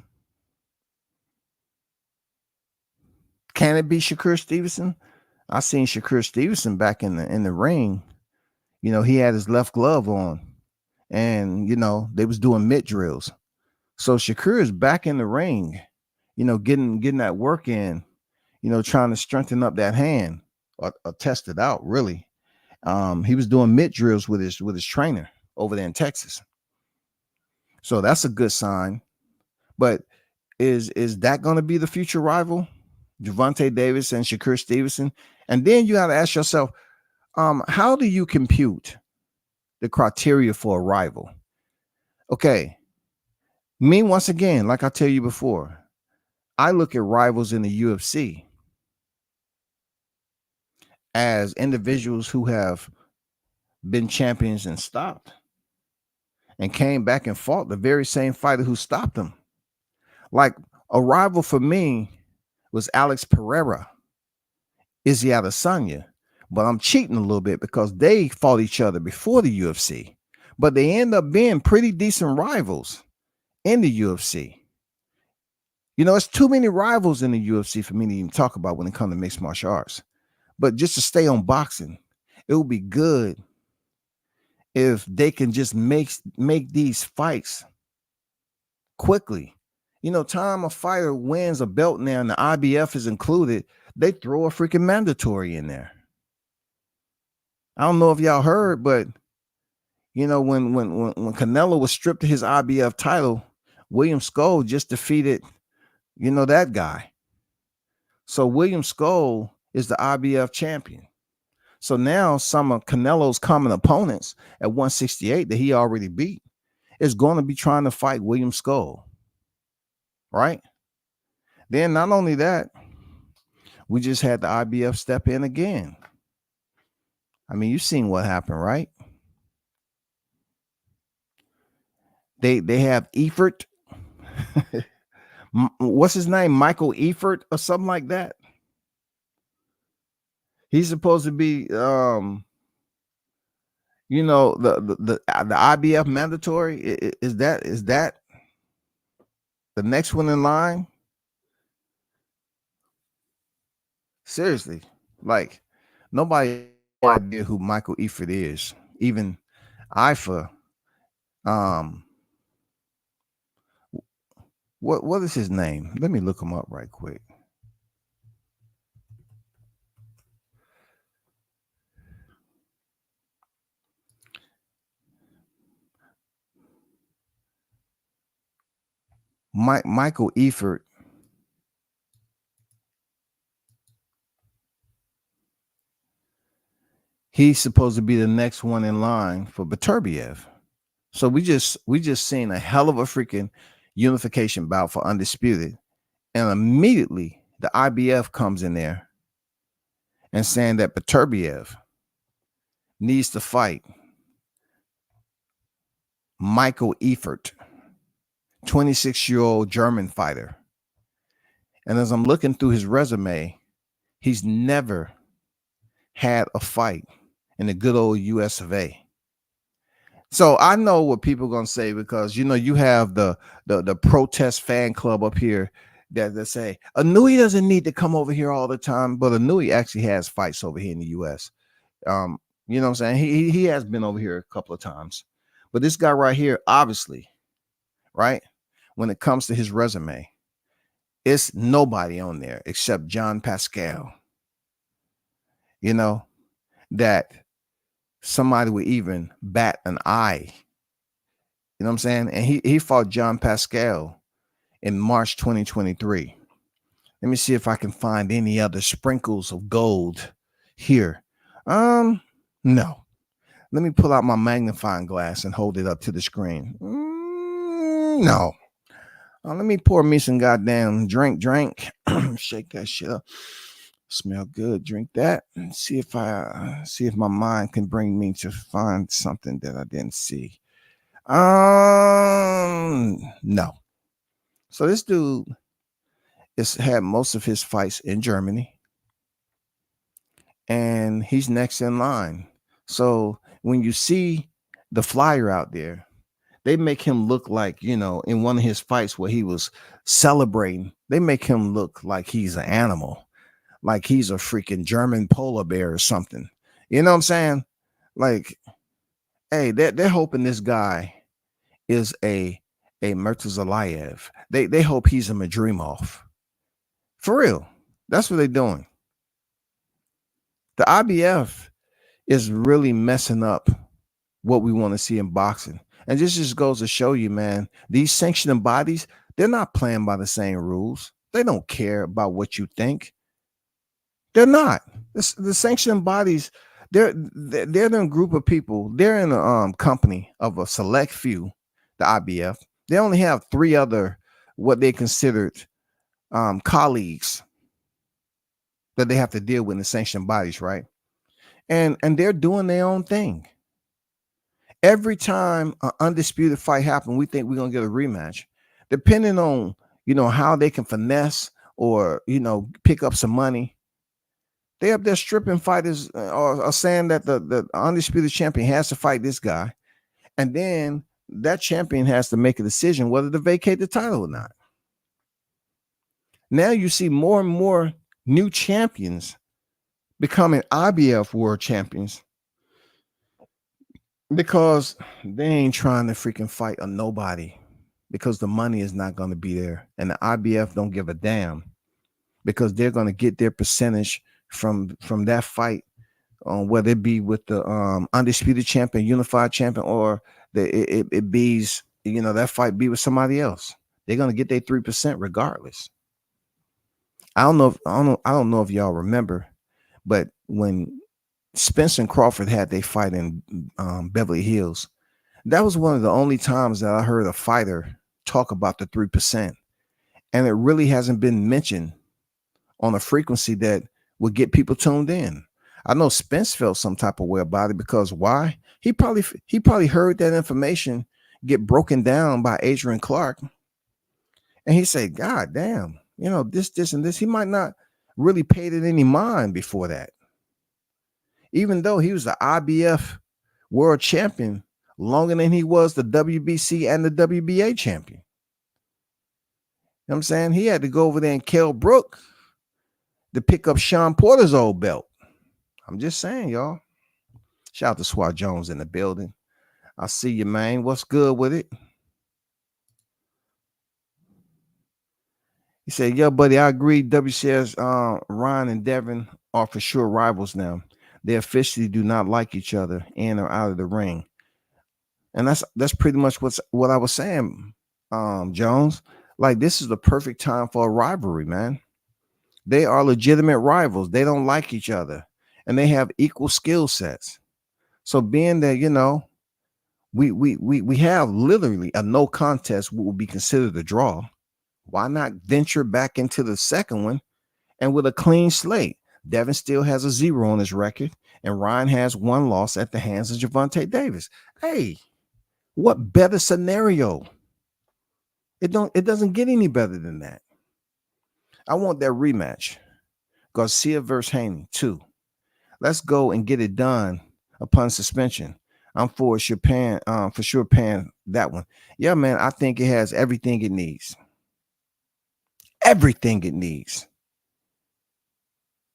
Can it be Shakur Stevenson? I seen Shakur Stevenson back in the ring. He had his left glove on, and they was doing mitt drills. So Shakur is back in the ring, getting that work in, trying to strengthen up that hand or test it out. Really, he was doing mitt drills with his trainer over there in Texas. So that's a good sign. But is that going to be the future rival? Gervonta Davis and Shakur Stevenson? And then you got to ask yourself, how do you compute the criteria for a rival? Okay. Me, once again, like I tell you before, I look at rivals in the UFC as individuals who have been champions and stopped and came back and fought the very same fighter who stopped them. Like, a rival for me was Alex Pereira, Izzy Adesanya. But I'm cheating a little bit because they fought each other before the UFC. But they end up being pretty decent rivals in the UFC. It's too many rivals in the UFC for me to even talk about when it comes to mixed martial arts. But just to stay on boxing, it would be good if they can just make these fights quickly. Time a fighter wins a belt now and the IBF is included, they throw a freaking mandatory in there. I don't know if y'all heard, but when Canelo was stripped of his IBF title, William Skull just defeated, that guy. So William Skull is the IBF champion. So now some of Canelo's common opponents at 168 that he already beat is going to be trying to fight William Skull, right? Then not only that, we just had the IBF step in again. I mean, you've seen what happened, right? They have Efert. What's his name? Michael Efert or something like that. He's supposed to be the IBF mandatory. Is that the next one in line? Seriously, like nobody has no idea who Michael Efert is. Even IFA. What is his name? Let me look him up right quick. Michael Efert. He's supposed to be the next one in line for Beterbiev. So we just seen a hell of a freaking unification bout for Undisputed. And immediately the IBF comes in there and saying that Beterbiev needs to fight Michael Efert, 26-year-old German fighter. And as I'm looking through his resume, he's never had a fight in the good old US of A. So I know what people are gonna say, because you have the protest fan club up here that say Anui doesn't need to come over here all the time, but Anui actually has fights over here in the US. You know what I'm saying? He has been over here a couple of times, but this guy right here, obviously, right? When it comes to his resume, it's nobody on there except John Pascal. That somebody would even bat an eye. You know what I'm saying? And he fought John Pascal in March 2023. Let me see if I can find any other sprinkles of gold here. No. Let me pull out my magnifying glass and hold it up to the screen. No. Let me pour me some goddamn drink. Shake that shit up. Smell good. Drink that. See if my mind can bring me to find something that I didn't see. No. So this dude has had most of his fights in Germany, and he's next in line. So when you see the flyer out there, they make him look like, in one of his fights where he was celebrating, they make him look like he's an animal. Like he's a freaking German polar bear or something. You know what I'm saying? Like, hey, they're hoping this guy is a Murtazaliev. They hope he's a Madrivmov. For real. That's what they're doing. The IBF is really messing up what we want to see in boxing. And this just goes to show you, man, these sanctioning bodies, they're not playing by the same rules. They don't care about what you think. They're not. The sanctioning bodies, they're in a group of people. They're in a company of a select few, the IBF. They only have 3 other what they considered colleagues that they have to deal with in the sanctioning bodies, right? And they're doing their own thing. Every time an undisputed fight happens, we think we're gonna get a rematch. Depending on how they can finesse or pick up some money. They up there stripping fighters or saying that the undisputed champion has to fight this guy. And then that champion has to make a decision whether to vacate the title or not. Now you see more and more new champions becoming IBF world champions because they ain't trying to freaking fight a nobody, because the money is not going to be there. And the IBF don't give a damn, because they're going to get their percentage from that fight, whether it be with the undisputed champion, unified champion, or it be's that fight be with somebody else. They're gonna get their 3% regardless. I don't know if y'all remember, but when Spence and Crawford had their fight in Beverly Hills. That was one of the only times that I heard a fighter talk about the 3%. And it really hasn't been mentioned on a frequency that would get people tuned in. I know Spence felt some type of way about it because why? He probably heard that information get broken down by Adrian Clark. And he said, God damn, this, and this. He might not really paid it any mind before that. Even though he was the IBF world champion longer than he was the WBC and the WBA champion. You know what I'm saying? He had to go over there and Kell Brook to pick up Sean Porter's old belt. I'm just saying, y'all. Shout out to Swat Jones in the building. I see you, man. What's good with it? He said, yeah, buddy, I agree. WCS, Ryan and Devin are for sure rivals now. They officially do not like each other in or out of the ring. And that's pretty much what I was saying, Jones. Like, this is the perfect time for a rivalry, man. They are legitimate rivals. They don't like each other. And they have equal skill sets. So being that, we have literally a no contest, what would be considered a draw. Why not venture back into the second one and with a clean slate? Devin still has a 0 on his record, and Ryan has 1 loss at the hands of Gervonta Davis. Hey, what better scenario? It doesn't get any better than that. I want that rematch. Garcia versus Haney 2. Let's go and get it done upon suspension. I'm for sure paying that one. Yeah, man, I think it has everything it needs. Everything it needs.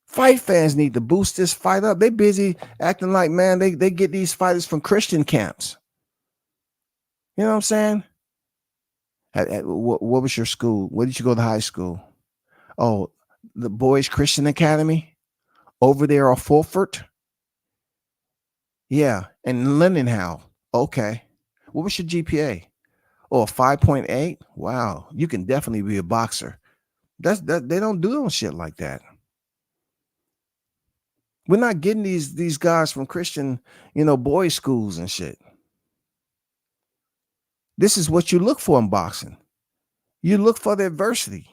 Fight fans need to boost this fight up. They busy acting like, man, they get these fighters from Christian camps. You know what I'm saying? What was your school? Where did you go to high school? Oh, the Boys Christian Academy over there off Fulford. Yeah, and Lindenhow. Okay. What was your GPA? Oh, 5.8. Wow, you can definitely be a boxer. They don't do shit like that. We're not getting these guys from Christian, boys' schools and shit. This is what you look for in boxing. You look for the adversity.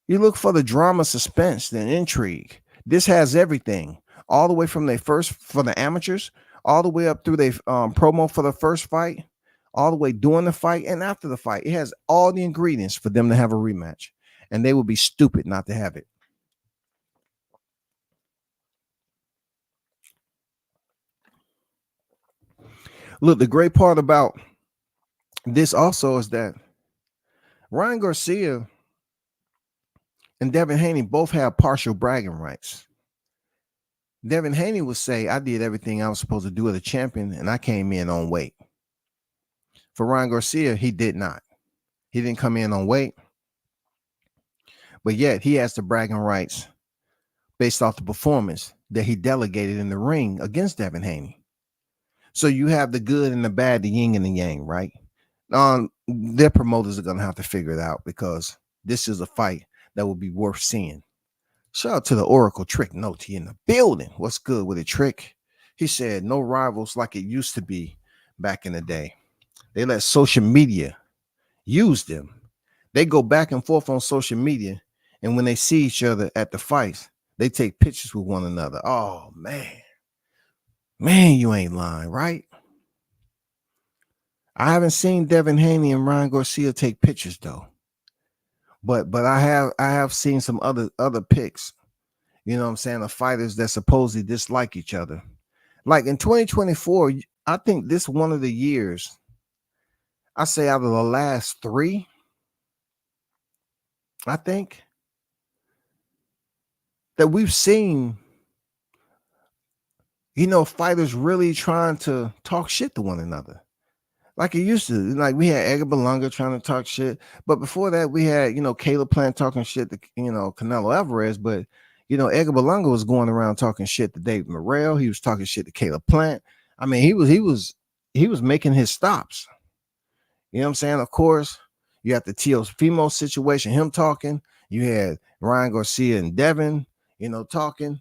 You look for the drama, suspense, the intrigue. This has everything, all the way from for the amateurs, all the way up through their promo for the first fight, all the way during the fight and after the fight. It has all the ingredients for them to have a rematch, and they would be stupid not to have it. Look, the great part about this also is that Ryan Garcia and Devin Haney both have partial bragging rights. Devin Haney would say, I did everything I was supposed to do as a champion, and I came in on weight. For Ryan Garcia, he did not. He didn't come in on weight, but yet he has the bragging rights based off the performance that he delegated in the ring against Devin Haney. So you have the good and the bad, the yin and the yang, right? Their promoters are going to have to figure it out because this is a fight that will be worth seeing. Shout out to the Oracle Trick Note. He in the building. What's good with it, Trick? He said, no rivals like it used to be back in the day. They let social media use them. They go back and forth on social media, and when they see each other at the fights, they take pictures with one another. Oh, man. Man, you ain't lying, right? I haven't seen Devin Haney and Ryan Garcia take pictures though. But I have seen some other pics, you know what I'm saying, of fighters that supposedly dislike each other. Like in 2024, I think this one of the years, I say out of the last 3, I think that we've seen, fighters really trying to talk shit to one another. Like it used to. Like we had Edgar Berlanga trying to talk shit. But before that, we had, Caleb Plant talking shit to, Canelo Alvarez. But, Edgar Berlanga was going around talking shit to David Morrell. He was talking shit to Caleb Plant. I mean, he was making his stops. You know what I'm saying? Of course, you have the Teofimo situation, him talking. You had Ryan Garcia and Devin, talking.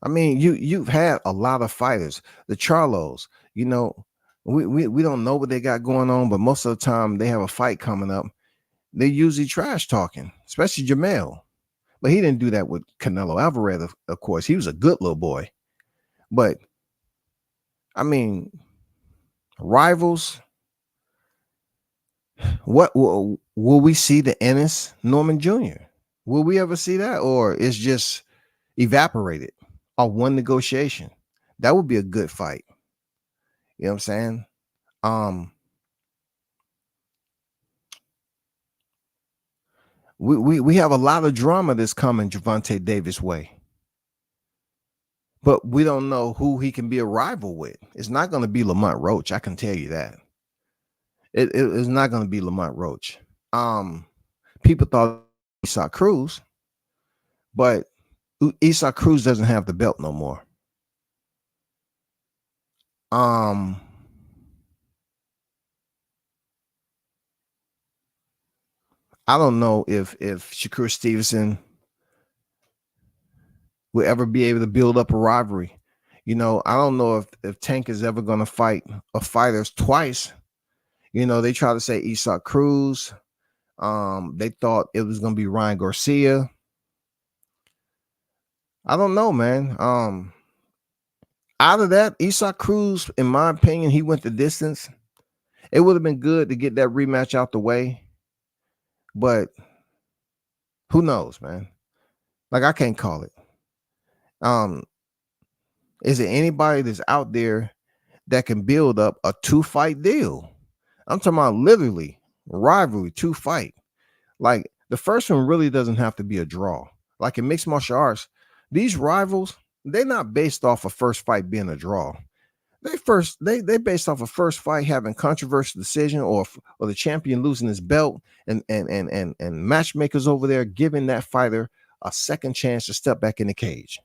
I mean, you've had a lot of fighters, the Charlos. You know, we don't know what they got going on, but most of the time they have a fight coming up. They usually trash talking, especially Jamel. But he didn't do that with Canelo Alvarez, of course. He was a good little boy. But I mean, rivals. What will we see the Ennis Norman Jr.? Will we ever see that, or it's just evaporated or one negotiation? That would be a good fight. You know what I'm saying? We have a lot of drama that's coming Gervonta Davis' way, but we don't know who he can be a rival with. It's not going to be Lamont Roach. I can tell you that. It is not going to be Lamont Roach. People thought Isaac Cruz, but Isaac Cruz doesn't have the belt no more. I don't know if Shakur Stevenson will ever be able to build up a rivalry. You know, I don't know if Tank is ever going to fight a fighters twice. You know, they try to say Isaac Cruz. They thought it was going to be Ryan Garcia. I don't know, man. Out of that, Isaac Cruz, in my opinion, he went the distance. It would have been good to get that rematch out the way, but who knows, man? Like, I can't call it. Is there anybody that's out there that can build up a 2-fight deal? I'm talking about literally rivalry, 2-fight. Like, the first one really doesn't have to be a draw. Like in mixed martial arts, these rivals, they're not based off a first fight being a draw. They based off a first fight having controversial decision or the champion losing his belt and matchmakers over there giving that fighter a second chance to step back in the cage.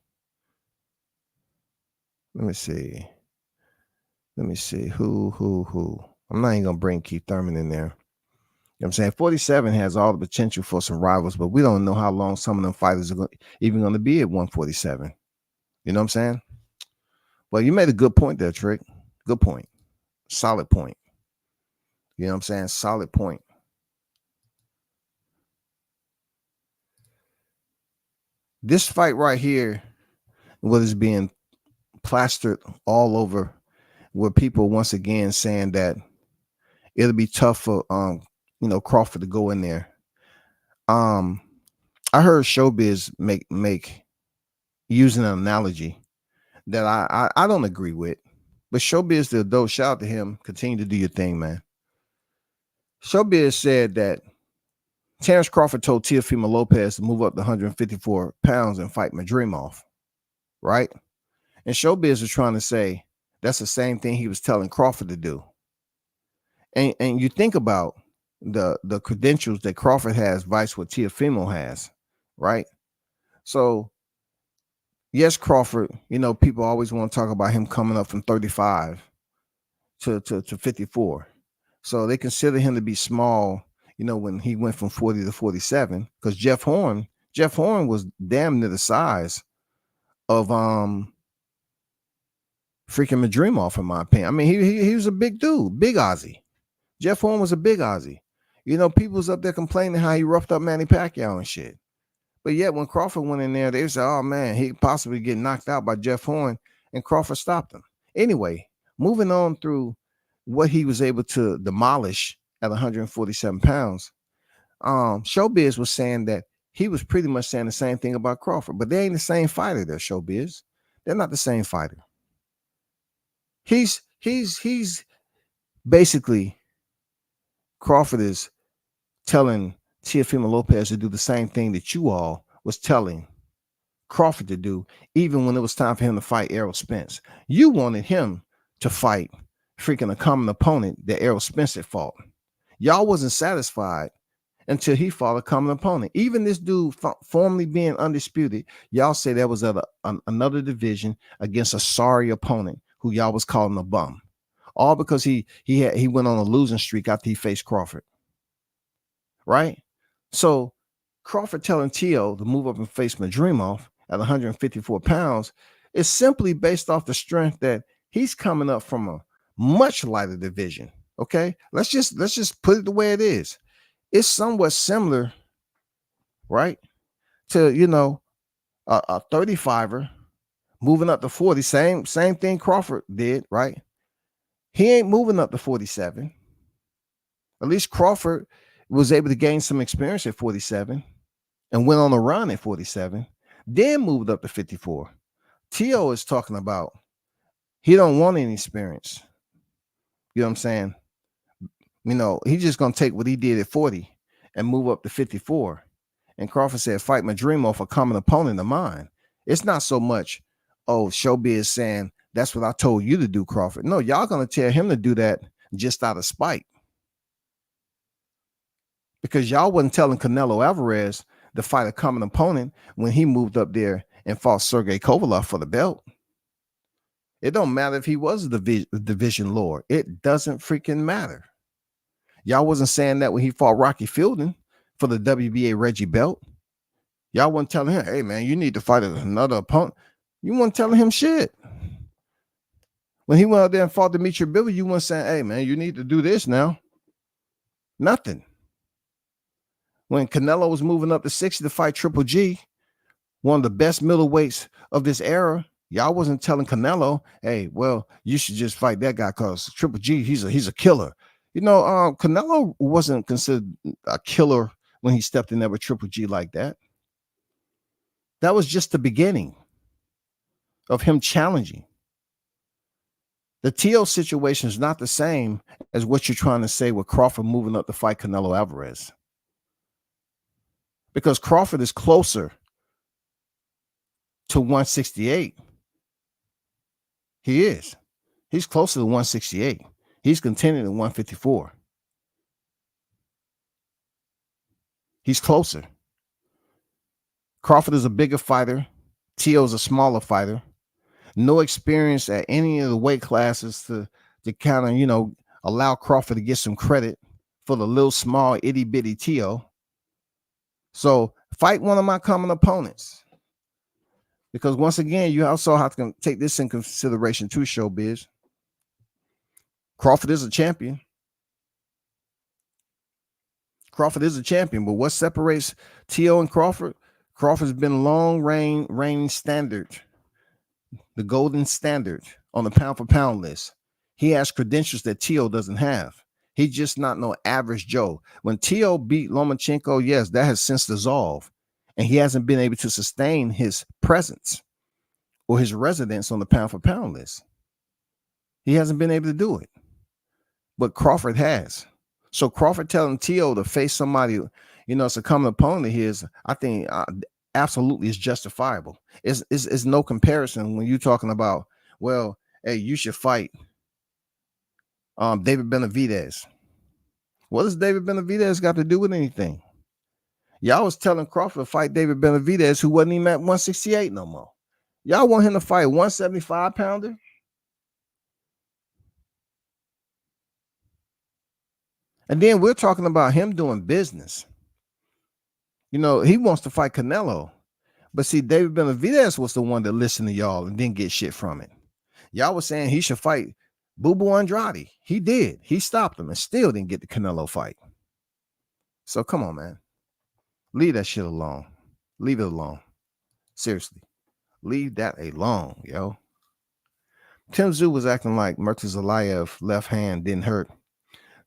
Let me see who. I'm not even gonna bring Keith Thurman in there. You know what I'm saying? 47 has all the potential for some rivals, but we don't know how long some of them fighters are even going to be at 147. You know what I'm saying? Well, you made a good point there, Trick. Good point. Solid point. You know what I'm saying? Solid point. This fight right here, what is being plastered all over, where people once again saying that it'll be tough for Crawford to go in there. I heard Showbiz make using an analogy that I don't agree with, but Showbiz, the adult, shout out to him. Continue to do your thing, man. Showbiz said that Terrence Crawford told Teofimo Lopez to move up to 154 pounds and fight Madrivmov, right? And Showbiz was trying to say that's the same thing he was telling Crawford to do. And you think about the credentials that Crawford has vice what Teofimo has, right? So, yes, Crawford, people always want to talk about him coming up from 35 to 54. So they consider him to be small, when he went from 40 to 47, because Jeff Horn was damn near the size of freaking Madrivmov, in my opinion. I mean, he was a big dude, big Aussie. Jeff Horn was a big Aussie. People was up there complaining how he roughed up Manny Pacquiao and shit. But yet when Crawford went in there, they said, oh, man, he could possibly get knocked out by Jeff Horn, and Crawford stopped him. Anyway, moving on through what he was able to demolish at 147 pounds, Showbiz was saying that he was pretty much saying the same thing about Crawford, but they ain't the same fighter there, Showbiz. They're not the same fighter. He's basically, Crawford is telling Teofimo Lopez to do the same thing that you all was telling Crawford to do, even when it was time for him to fight Errol Spence. You wanted him to fight freaking a common opponent that Errol Spence had fought. Y'all wasn't satisfied until he fought a common opponent. Even this dude formerly being undisputed, y'all say that was at another division against a sorry opponent who y'all was calling a bum. All because he went on a losing streak after he faced Crawford. Right? So Crawford telling Teo to move up and face Madrivmov at 154 pounds, It's simply based off the strength that he's coming up from a much lighter division. Okay, let's just put it the way it is. It's somewhat similar, right, to a 35er moving up to 40. Same thing Crawford did, right? He ain't moving up to 47. At least Crawford was able to gain some experience at 47 and went on a run at 47, then moved up to 54. Tszyu is talking about he don't want any experience. You know what I'm saying? He's just going to take what he did at 40 and move up to 54. And Crawford said, fight Madrivmov, a common opponent of mine. It's not so much, Showbiz saying, that's what I told you to do, Crawford. No, y'all going to tell him to do that just out of spite. Because y'all wasn't telling Canelo Alvarez to fight a common opponent when he moved up there and fought Sergey Kovalev for the belt. It don't matter if he was a division lord. It doesn't freaking matter. Y'all wasn't saying that when he fought Rocky Fielding for the WBA Reggie belt. Y'all wasn't telling him, hey, man, you need to fight another opponent. You weren't telling him shit. When he went out there and fought Dimitri Bivol, you weren't saying, hey, man, you need to do this now. Nothing. When Canelo was moving up to 60 to fight Triple G, one of the best middleweights of this era, y'all wasn't telling Canelo, hey, well, you should just fight that guy because Triple G, he's a killer. Canelo wasn't considered a killer when he stepped in there with Triple G like that. That was just the beginning of him challenging. The Tszyu situation is not the same as what you're trying to say with Crawford moving up to fight Canelo Alvarez. Because Crawford is closer to 168. He is. He's closer to 168. He's contending at 154. He's closer. Crawford is a bigger fighter. Tszyu is a smaller fighter. No experience at any of the weight classes to kind of, allow Crawford to get some credit for the little small itty bitty Tszyu. So fight one of my common opponents. Because once again, you also have to take this in consideration too, Showbiz. Crawford is a champion. Crawford is a champion, but what separates Tszyu and Crawford? Crawford's been long reigning standard, the golden standard on the pound for pound list. He has credentials that Tszyu doesn't have. He's just not no average Joe. When Tszyu beat Lomachenko, yes, that has since dissolved, and he hasn't been able to sustain his presence or his residence on the pound for pound list. He hasn't been able to do it, but Crawford has. So Crawford telling Tszyu to face somebody, it's a common opponent of his, I think absolutely is justifiable. It's no comparison when you're talking about, well, hey, you should fight David Benavidez. What does David Benavidez got to do with anything? Y'all was telling Crawford to fight David Benavidez, who wasn't even at 168 no more. Y'all want him to fight 175 pounder? And then we're talking about him doing business. He wants to fight Canelo. But see, David Benavidez was the one that listened to y'all and didn't get shit from it. Y'all was saying he should fight Boo Boo Andrade. He did. He stopped him and still didn't get the Canelo fight. So come on, man. Leave that shit alone. Leave it alone. Seriously. Leave that alone, yo. Tszyu was acting like Murtazaliev left hand didn't hurt.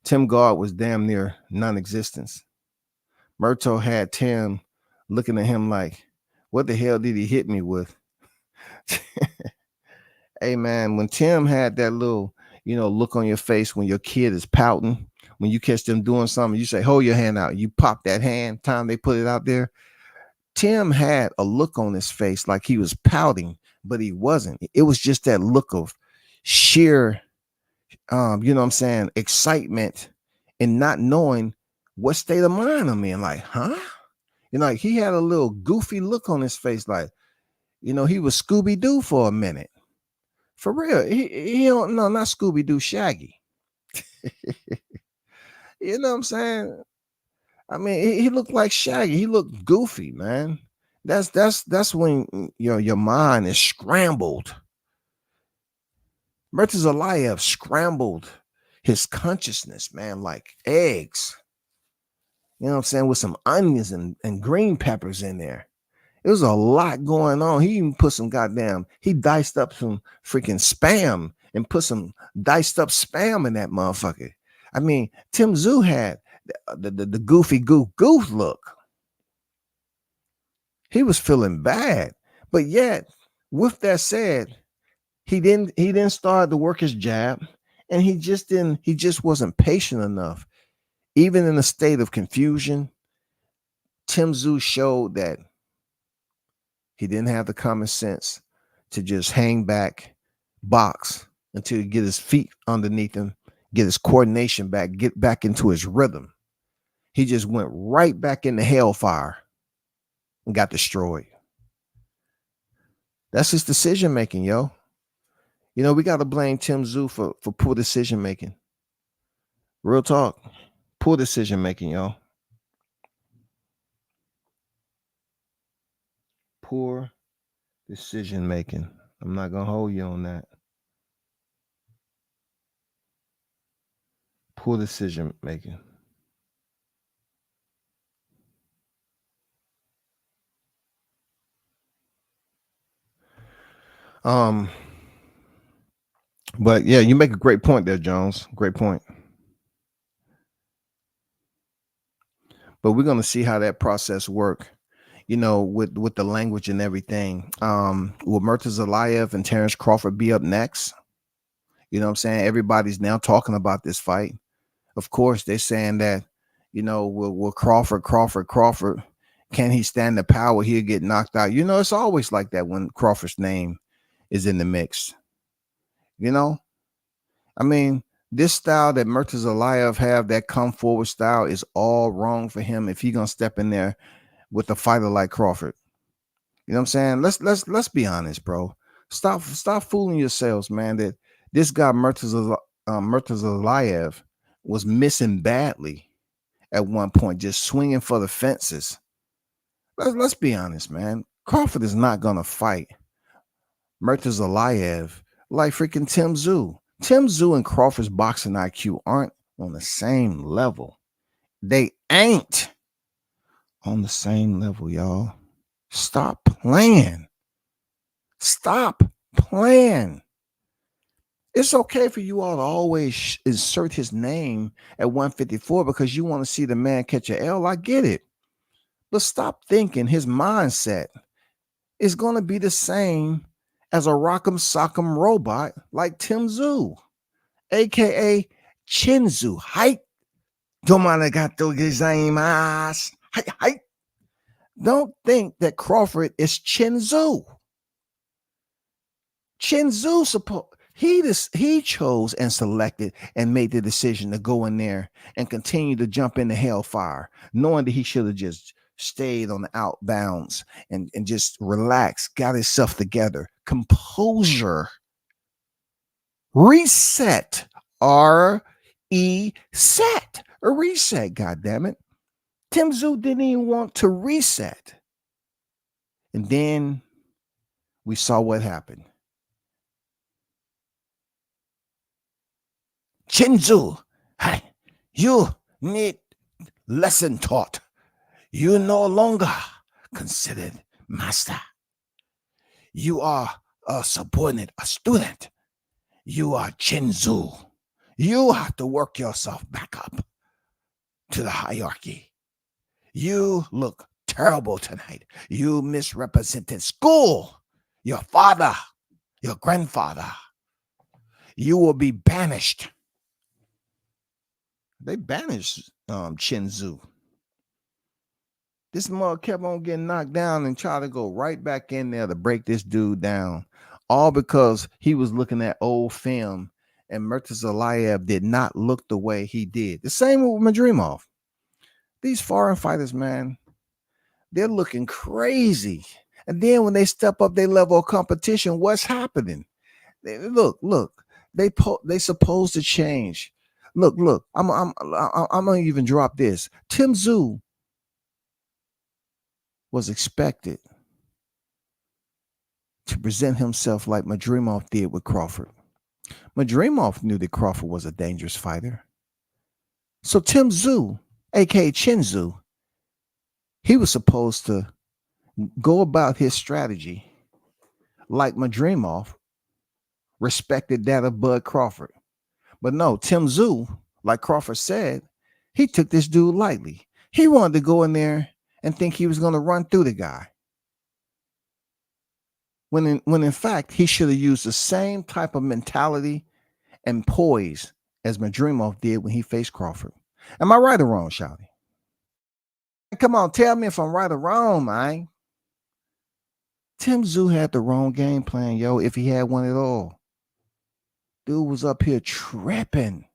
Tim guard was damn near non-existence. Murto had Tim looking at him like, what the hell did he hit me with? Hey, man, when Tim had that little, look on your face when your kid is pouting, when you catch them doing something, you say, hold your hand out. You pop that hand, time they put it out there. Tim had a look on his face like he was pouting, but he wasn't. It was just that look of sheer, excitement and not knowing what state of mind I'm in. Like, huh? Like he had a little goofy look on his face, like, he was Scooby-Doo for a minute. For real. He don't know, not Scooby-Doo, Shaggy. You know what I'm saying? I mean, he looked like Shaggy. He looked goofy, man. That's when your mind is scrambled. Murtazaliev scrambled his consciousness, man, like eggs. You know what I'm saying? With some onions and green peppers in there. It was a lot going on. He even put some he diced up some freaking spam and put some diced up spam in that motherfucker. I mean, Tszyu had the goofy goof look. He was feeling bad. But yet, with that said, he didn't start to work his jab, and he just wasn't patient enough. Even in a state of confusion, Tszyu showed that he didn't have the common sense to just hang back, box until he get his feet underneath him, get his coordination back, get back into his rhythm. He just went right back into hellfire and got destroyed. That's his decision making, yo. You know, we got to blame Tszyu for poor decision making. Real talk. Poor decision making, yo. Poor decision making. I'm not going to hold you on that. Poor decision making. But yeah, you make a great point there, Jones. Great point. But we're going to see how that process work, you know, with the language and everything. Will Murtazaliev and Terrence Crawford be up next? You know what I'm saying? Everybody's now talking about this fight. Of course, they're saying that, you know, will Crawford, can he stand the power? He'll get knocked out. You know, it's always like that when Crawford's name is in the mix. You know, I mean, this style that Murtazaliev have, that come forward style, is all wrong for him if he's gonna step in there with a fighter like Crawford. You know what I'm saying? Let's be honest, bro. Stop fooling yourselves, man. That this guy Murtazaliev was missing badly at one point, just swinging for the fences. Let's be honest, man. Crawford is not gonna fight Murtazaliev like freaking Tszyu. Tszyu and Crawford's boxing IQ aren't on the same level. They ain't on the same level, y'all. Stop playing. Stop playing. It's okay for you all to always insert his name at 154 because you want to see the man catch a L. I get it. But stop thinking his mindset is going to be the same as a rock'em sock'em robot like Tszyu, aka Chinzu. Hi. Domanigato gozaimasu. Hi. Don't think that Crawford is Chinzu. Chinzu he chose and selected and made the decision to go in there and continue to jump into hellfire, knowing that he should have just stayed on the outbounds and just relaxed, got himself together, composure, reset, set, a reset. God damn it, Tszyu didn't even want to reset, and then we saw what happened. Tszyu, you need lesson taught. You no longer considered master. You are a subordinate, a student. You are Tszyu. You have to work yourself back up to the hierarchy. You look terrible tonight. You misrepresented school, your father, your grandfather. You will be banished. They banished Tszyu. This mother kept on getting knocked down and tried to go right back in there to break this dude down. All because he was looking at old film and Murtazaliev did not look the way he did. The same with Madrivmov. These foreign fighters, man, they're looking crazy. And then when they step up their level of competition, what's happening? Look, they supposed to change. Look, I'm gonna even drop this. Tszyu was expected to present himself like Madrivmov did with Crawford. Madrivmov knew that Crawford was a dangerous fighter. So Tszyu, aka Tszyu, he was supposed to go about his strategy like Madrivmov respected that of Bud Crawford. But no, Tszyu, like Crawford said, he took this dude lightly. He wanted to go in there and think he was going to run through the guy. When in fact, he should have used the same type of mentality and poise as Madrivmov did when he faced Crawford. Am I right or wrong, Shouty? Come on, tell me if I'm right or wrong, man. Tszyu had the wrong game plan, yo, if he had one at all. Dude was up here tripping.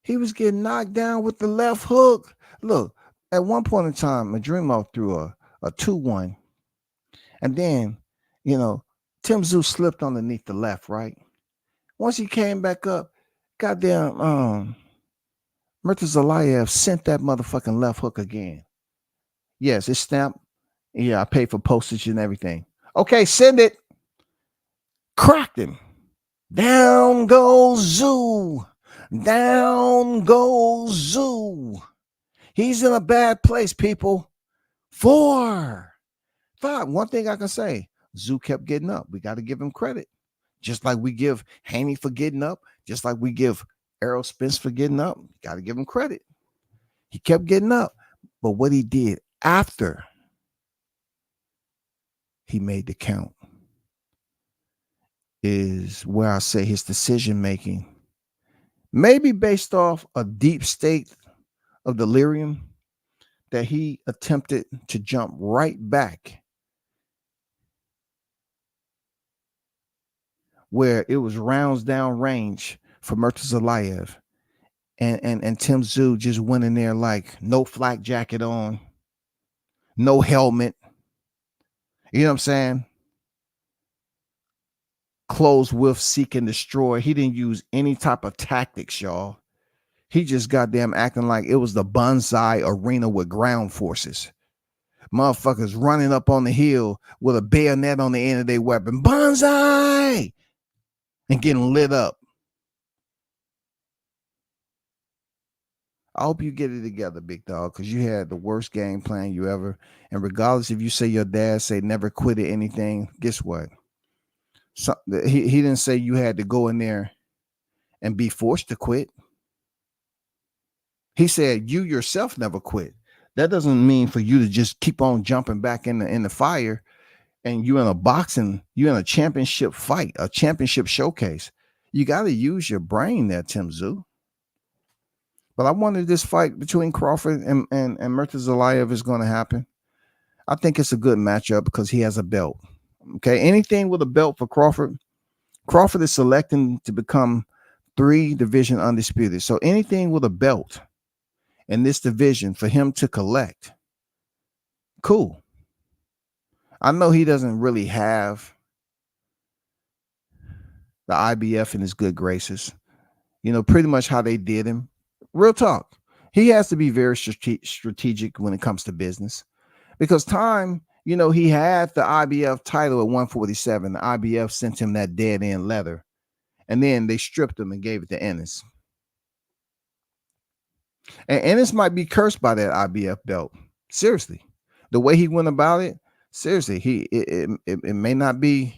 He was getting knocked down with the left hook. Look, at one point in time, Madrivmov threw a 2-1. And then, Tszyu slipped underneath the left, right? Once he came back up, goddamn, Murtazaliev sent that motherfucking left hook again. Yes, it's stamped. Yeah, I paid for postage and everything. Okay, send it. Cracked him. Down goes Tszyu. Down goes Tszyu. He's in a bad place, people. 4, 5. One thing I can say, Tszyu kept getting up. We got to give him credit. Just like we give Haney for getting up, just like we give Errol Spence for getting up, got to give him credit. He kept getting up. But what he did after he made the count is where I say his decision making, maybe based off a deep state of delirium, that he attempted to jump right back where it was rounds down range for Murtazaliev. And Tszyu just went in there like no flak jacket on, no helmet. You know what I'm saying? Close with seek and destroy. He didn't use any type of tactics, y'all. He just goddamn acting like it was the bonsai arena with ground forces. Motherfuckers running up on the hill with a bayonet on the end of their weapon. Bonsai! And getting lit up. I hope you get it together, big dog, because you had the worst game plan you ever. And regardless if you say your dad say never quit at anything, guess what? So, he didn't say you had to go in there and be forced to quit. He said you yourself never quit. That doesn't mean for you to just keep on jumping back in the fire, and you're in a championship fight, a championship showcase. You got to use your brain there, Tszyu. But I wonder if this fight between Crawford and Murtazaliev is going to happen. I think it's a good matchup because he has a belt. Okay, anything with a belt for Crawford is selecting to become 3 division undisputed. So anything with a belt in this division for him to collect, cool. I know he doesn't really have the IBF in his good graces. Pretty much how they did him. Real talk. He has to be very strategic when it comes to business, because time, he had the IBF title at 147. The IBF sent him that dead end leather, and then they stripped him and gave it to Ennis. And Ennis might be cursed by that IBF belt. Seriously, the way he went about it. Seriously, it may not be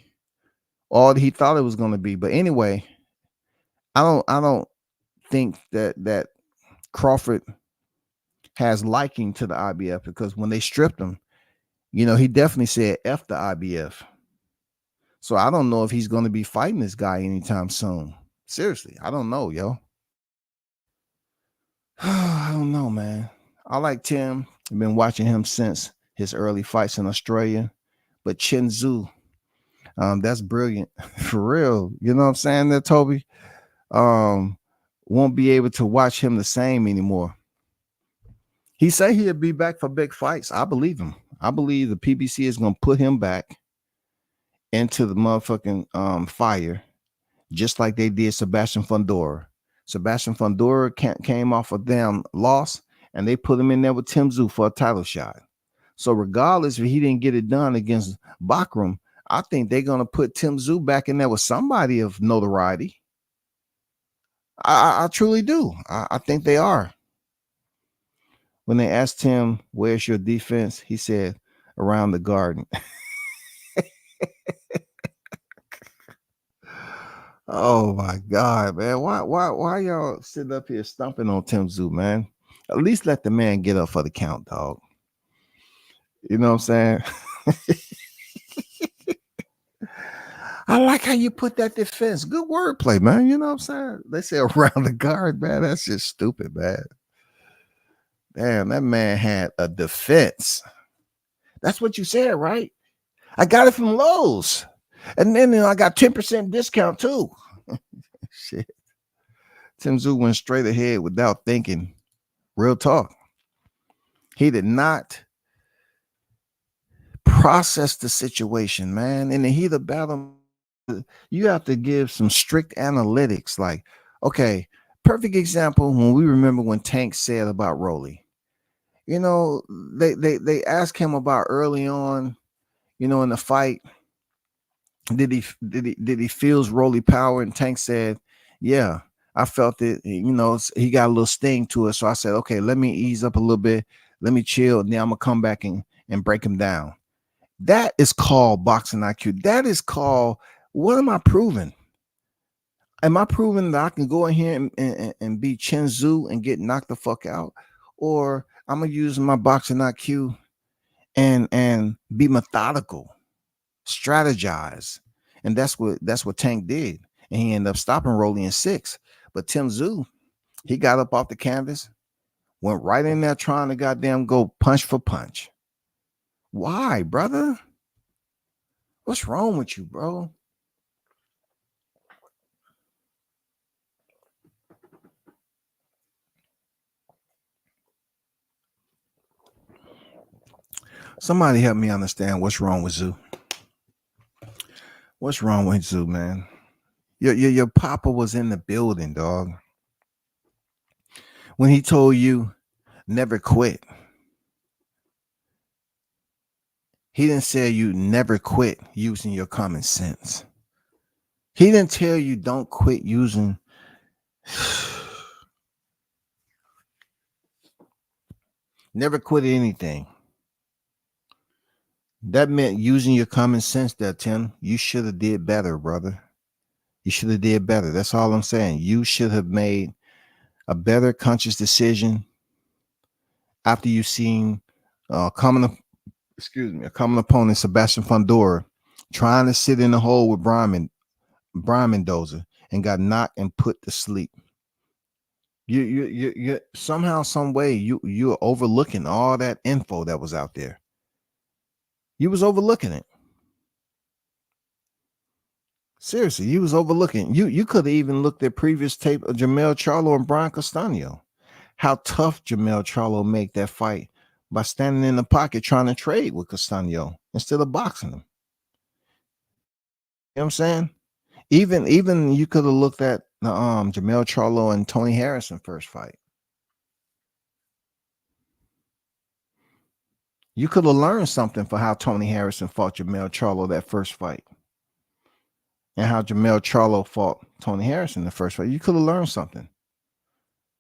all that he thought it was going to be. But anyway, I don't think that Crawford has liking to the IBF, because when they stripped him, he definitely said F the IBF. So I don't know if he's going to be fighting this guy anytime soon. Seriously, I don't know, yo. I don't know, man. I like Tim. I've been watching him since his early fights in Australia. But Tszyu, that's brilliant. For real. You know what I'm saying there, Toby? Won't be able to watch him the same anymore. He said he'll be back for big fights. I believe him. I believe the PBC is going to put him back into the motherfucking fire, just like they did Sebastian Fundora. Sebastian Fundora came off a damn loss, and they put him in there with Tszyu for a title shot. So regardless if he didn't get it done against Bakram, I think they're gonna put Tszyu back in there with somebody of notoriety. I truly do. I think they are. When they asked him, "Where's your defense?" he said, "Around the garden." Oh my God, man! Why y'all sitting up here stumping on Tszyu, man? At least let the man get up for the count, dog. You know what I'm saying? I like how you put that defense. Good wordplay, man. You know what I'm saying? They say around the guard, man. That's just stupid, man. Damn, that man had a defense. That's what you said, right? I got it from Lowe's. And then I got 10% discount too. Shit. Tszyu went straight ahead without thinking. Real talk. He did not process the situation, man. In the heat of battle, you have to give some strict analytics. Like, okay, perfect example when we remember when Tank said about Rolly. You know, they asked him about early on, you know, in the fight. Did he feels Rolly power? And Tank said, yeah, I felt it. You know, he got a little sting to it. So I said, okay, let me ease up a little bit. Let me chill. And then I'm gonna come back and break him down. That is called boxing IQ. That is called, what am I proving? Am I proving that I can go in here and be Tszyu and get knocked the fuck out? Or I'm gonna use my boxing IQ and be methodical, strategize. And that's what Tank did. And he ended up stopping Rolly in 6. But Tszyu, he got up off the canvas, went right in there trying to goddamn go punch for punch. Why, brother? What's wrong with you, bro? Somebody help me understand what's wrong with Tszyu. What's wrong with Tszyu, man? Your papa was in the building, dog. When he told you never quit, he didn't say you never quit using your common sense. He didn't tell you don't quit using. Never quit anything. That meant using your common sense there, Tim. You should have did better, brother. You should have did better. That's all I'm saying. You should have made a better conscious decision after you seen a common opponent, Sebastian Fundora, trying to sit in the hole with Brian Mendoza and got knocked and put to sleep. You somehow, some way, you're overlooking all that info that was out there. You was overlooking it. Seriously, you was overlooking. You could have even looked at previous tape of Jermell Charlo and Brian Castano. How tough Jermell Charlo make that fight by standing in the pocket trying to trade with Castano instead of boxing him. You know what I'm saying? Even you could have looked at Jermell Charlo and Tony Harrison first fight. You could have learned something for how Tony Harrison fought Jermell Charlo that first fight. And how Jermell Charlo fought Tony Harrison the first fight. You could have learned something.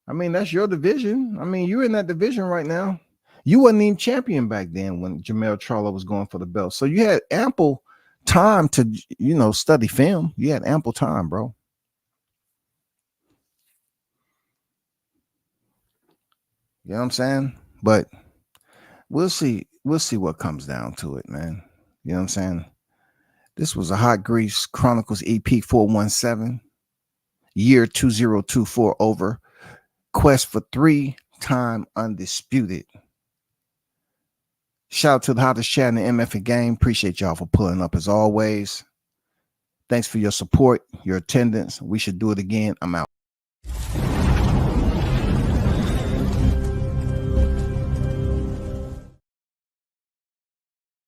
I mean, that's your division. I mean, you're in that division right now. You wasn't even champion back then when Jermell Charlo was going for the belt. So you had ample time to, you know, study film. You had ample time, bro. You know what I'm saying? But we'll see what comes down to it, man. You know what I'm saying? This was a Hot Grease Chronicles EP 417, year 2024 over. Quest for 3-time undisputed. Shout out to the hottest chat in the MF game. Appreciate y'all for pulling up as always. Thanks for your support, your attendance. We should do it again. I'm out.